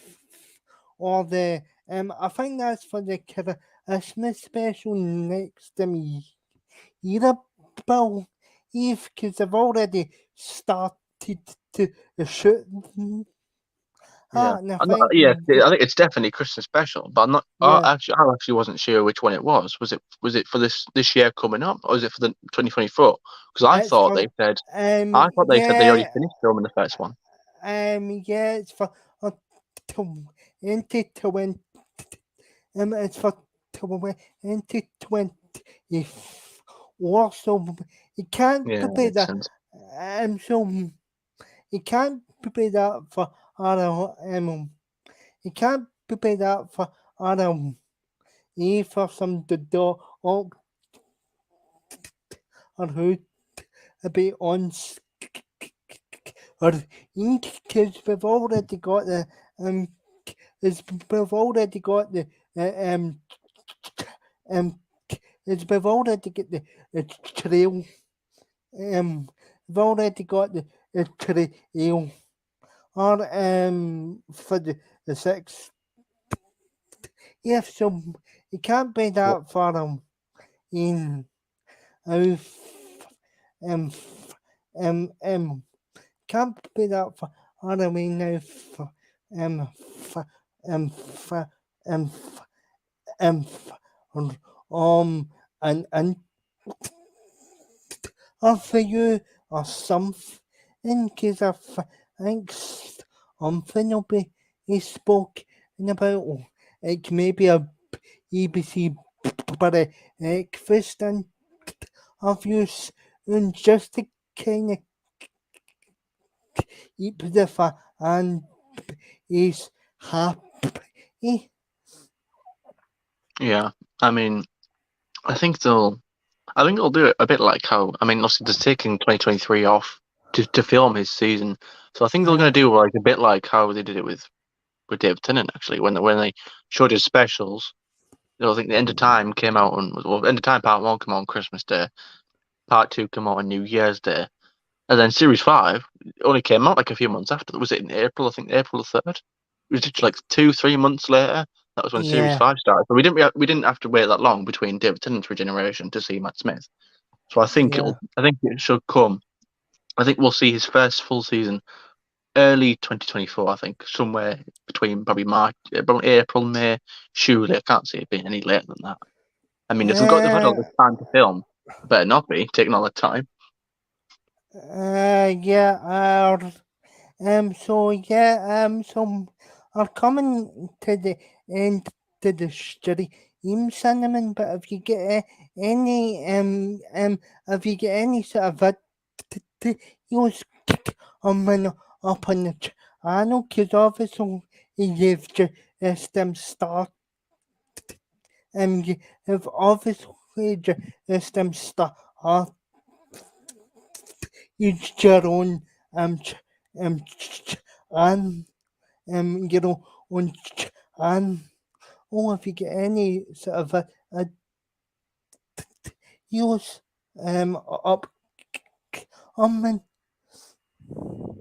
all the. I think that's for the Christmas special next to me. Either Bill, Eve, because I've already started to shoot. yeah. And I I'm not, think, yeah, I think it's definitely Christmas special, but I'm not. yeah, I actually wasn't sure which one it was. Was it for this year coming up, or is it for the 2024? Because it's for, I thought they said they already yeah, finished filming the first one. yeah, it's for uh, 2020. It's for 2020. If also, it can't Yeah, be makes that. sense. So it can't be that for other. It can't be that for other. If for some the door or who be on or in kids we've already got the um is we've already got the um is we've already got the trail we've already got the trail or for the 6th yeah, so it can't be What? that far in out um um can't be that far away now for um for for for for and or for you or something because I think something will be he spoke about like maybe a EBC breakfast and of use and just to kind of keep the and is happy. Yeah, I mean, I think they'll. I think they'll do it a bit like how. I mean, obviously, they're taking 2023 off to film his season, so I think they're going Uh, to do like a bit like how they did it with David Tennant actually when they showed his specials. I think the End of Time came out on well, End of Time Part One came out on Christmas Day, Part Two came out on New Year's Day, and then Series Five only came out like a few months after. Was it in April? I think April the 3rd. It was just like 2, 3 months later. That was when Series yeah, Five started. So we didn't have to wait that long between David Tennant's regeneration to see Matt Smith. So yeah. I think it should come. I think we'll see his first full season early 2024. I think somewhere between probably March, probably April, May. Surely I can't see it being any later than that. I mean, if they've had all Uh, this time to film, it better not be taking all the time. yeah, so yeah, so I'm coming to the end to the stream cinnamon, but if you get any if you get any sort of videos coming up on the channel, because obviously you've just start you have obviously just start your own and you know, on and oh, if you get any sort of a use up coming,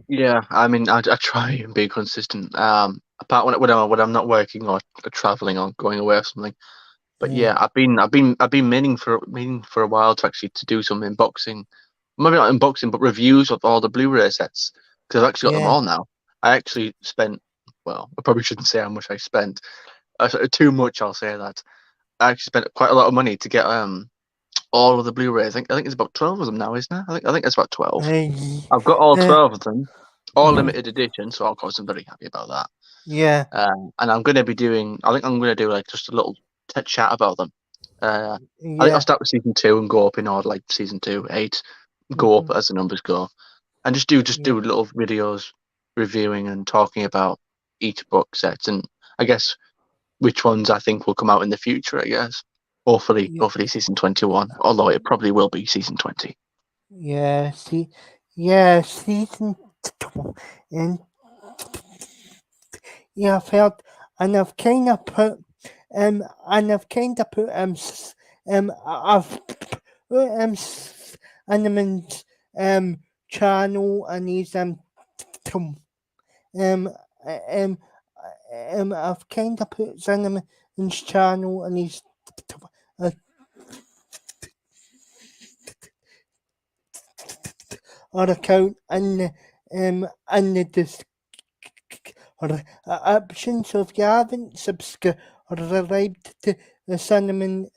Yeah, I mean, I try and be consistent. Apart when I'm not working or traveling or going away or something. But yeah, yeah, I've been meaning for a while to actually to do some unboxing, maybe not unboxing, but reviews of all the Blu-ray sets because I've actually got them yeah, all now. I actually spent, well, I probably shouldn't say how much I spent. Too much, I'll say that. I actually spent quite a lot of money to get all of the Blu-rays. I think it's about 12 of them now, isn't it? I think it's about 12. uh, I've got all uh, 12 of them, all limited edition, so of course I'm very happy about that. yeah, And I'm going to be doing. I think I'm going to do like just a little chat about them. I think I'll yeah, start with season two and go up in order, like season two, eight, go up mhm, as the numbers go, and just yeah, do little videos reviewing and talking about each book set, and I guess which ones I think will come out in the future. I guess yeah, hopefully season 21, although it probably will be season 20. yeah, see, yeah, season two, and yeah, I felt, and I've kind of put, and I've kind of put, I've put, Animan's, channel and his, um, um, um, I've kind of put Cinnamon's channel and his, uh, our account in the option. So if you haven't subscribed to the Cinnamon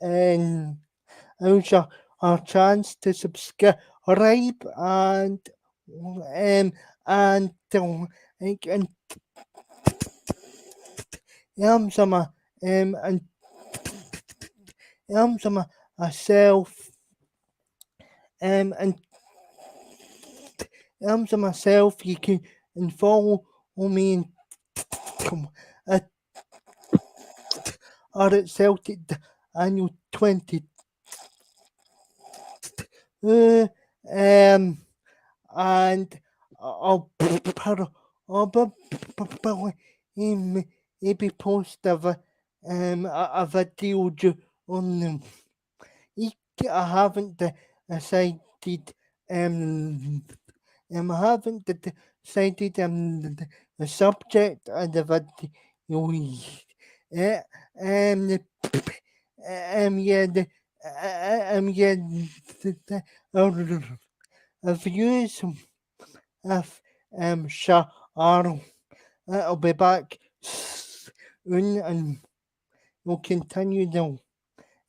now's our chance to subscribe um and some and some myself and myself you can and follow me and at Celtic annual 20 uh, um and I'll probably maybe post a video on them. I haven't decided I haven't decided the subject of the video uh, the yeah, yeah, the views of Sharon. I'll be back soon and we'll continue the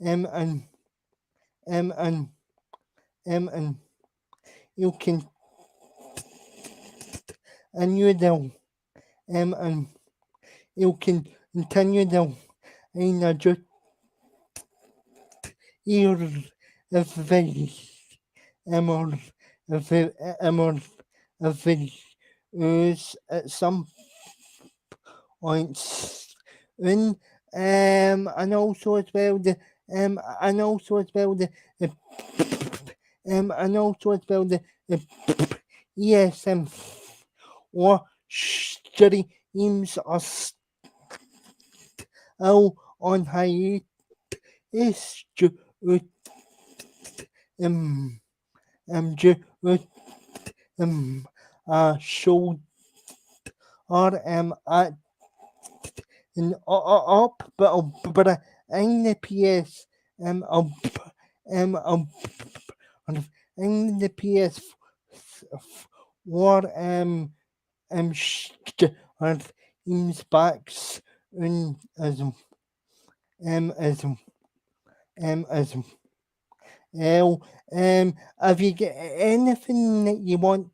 and and and you can continue the and you can continue the in a just ear of very amor amor of very is at some points in and also as well the and also as well the and also as well the ESM or streams are still on hiatus due um due show at in up but in the PS in the PS war and teams backs in as as well have you got anything that you want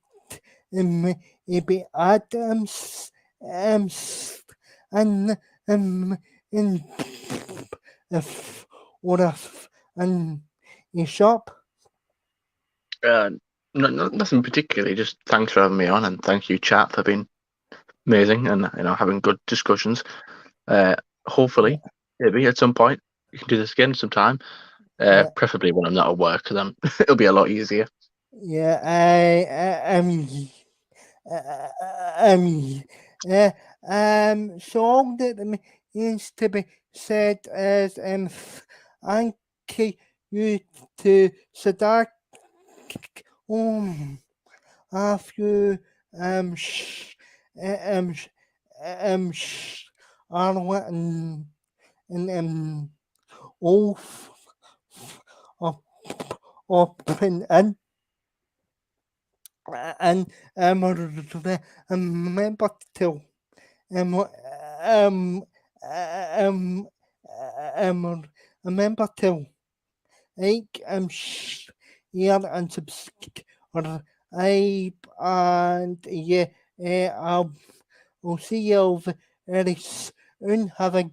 maybe Adams and in if or if and you shop. Uh, nothing particularly. Just thanks for having me on, and thank you, chat, for being amazing and having good discussions. Hopefully, Yeah, maybe at some point we can do this again sometime. yeah, Preferably when I'm not at work, because it'll be a lot easier. yeah. I mean, um, uh, song that needs to be said is thank you to Sadak a few um sh- Arnold and off of open and remember to um um um remember to like share and subscribe and yeah we'll see you very soon. Have a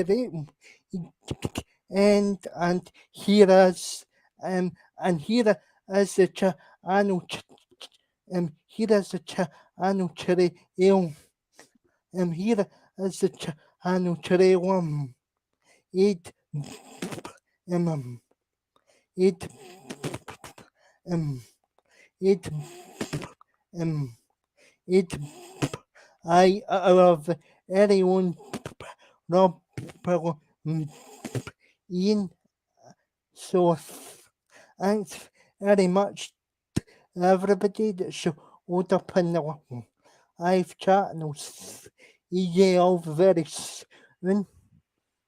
great and here is and here is the annual here is the annual cherry ale here is the annual cherry one it um it um it um it I love anyone no Ian so thanks very much everybody that showed up in the live chat and I'll see you all very soon.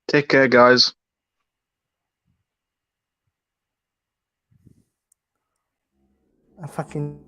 Take care, guys. I fucking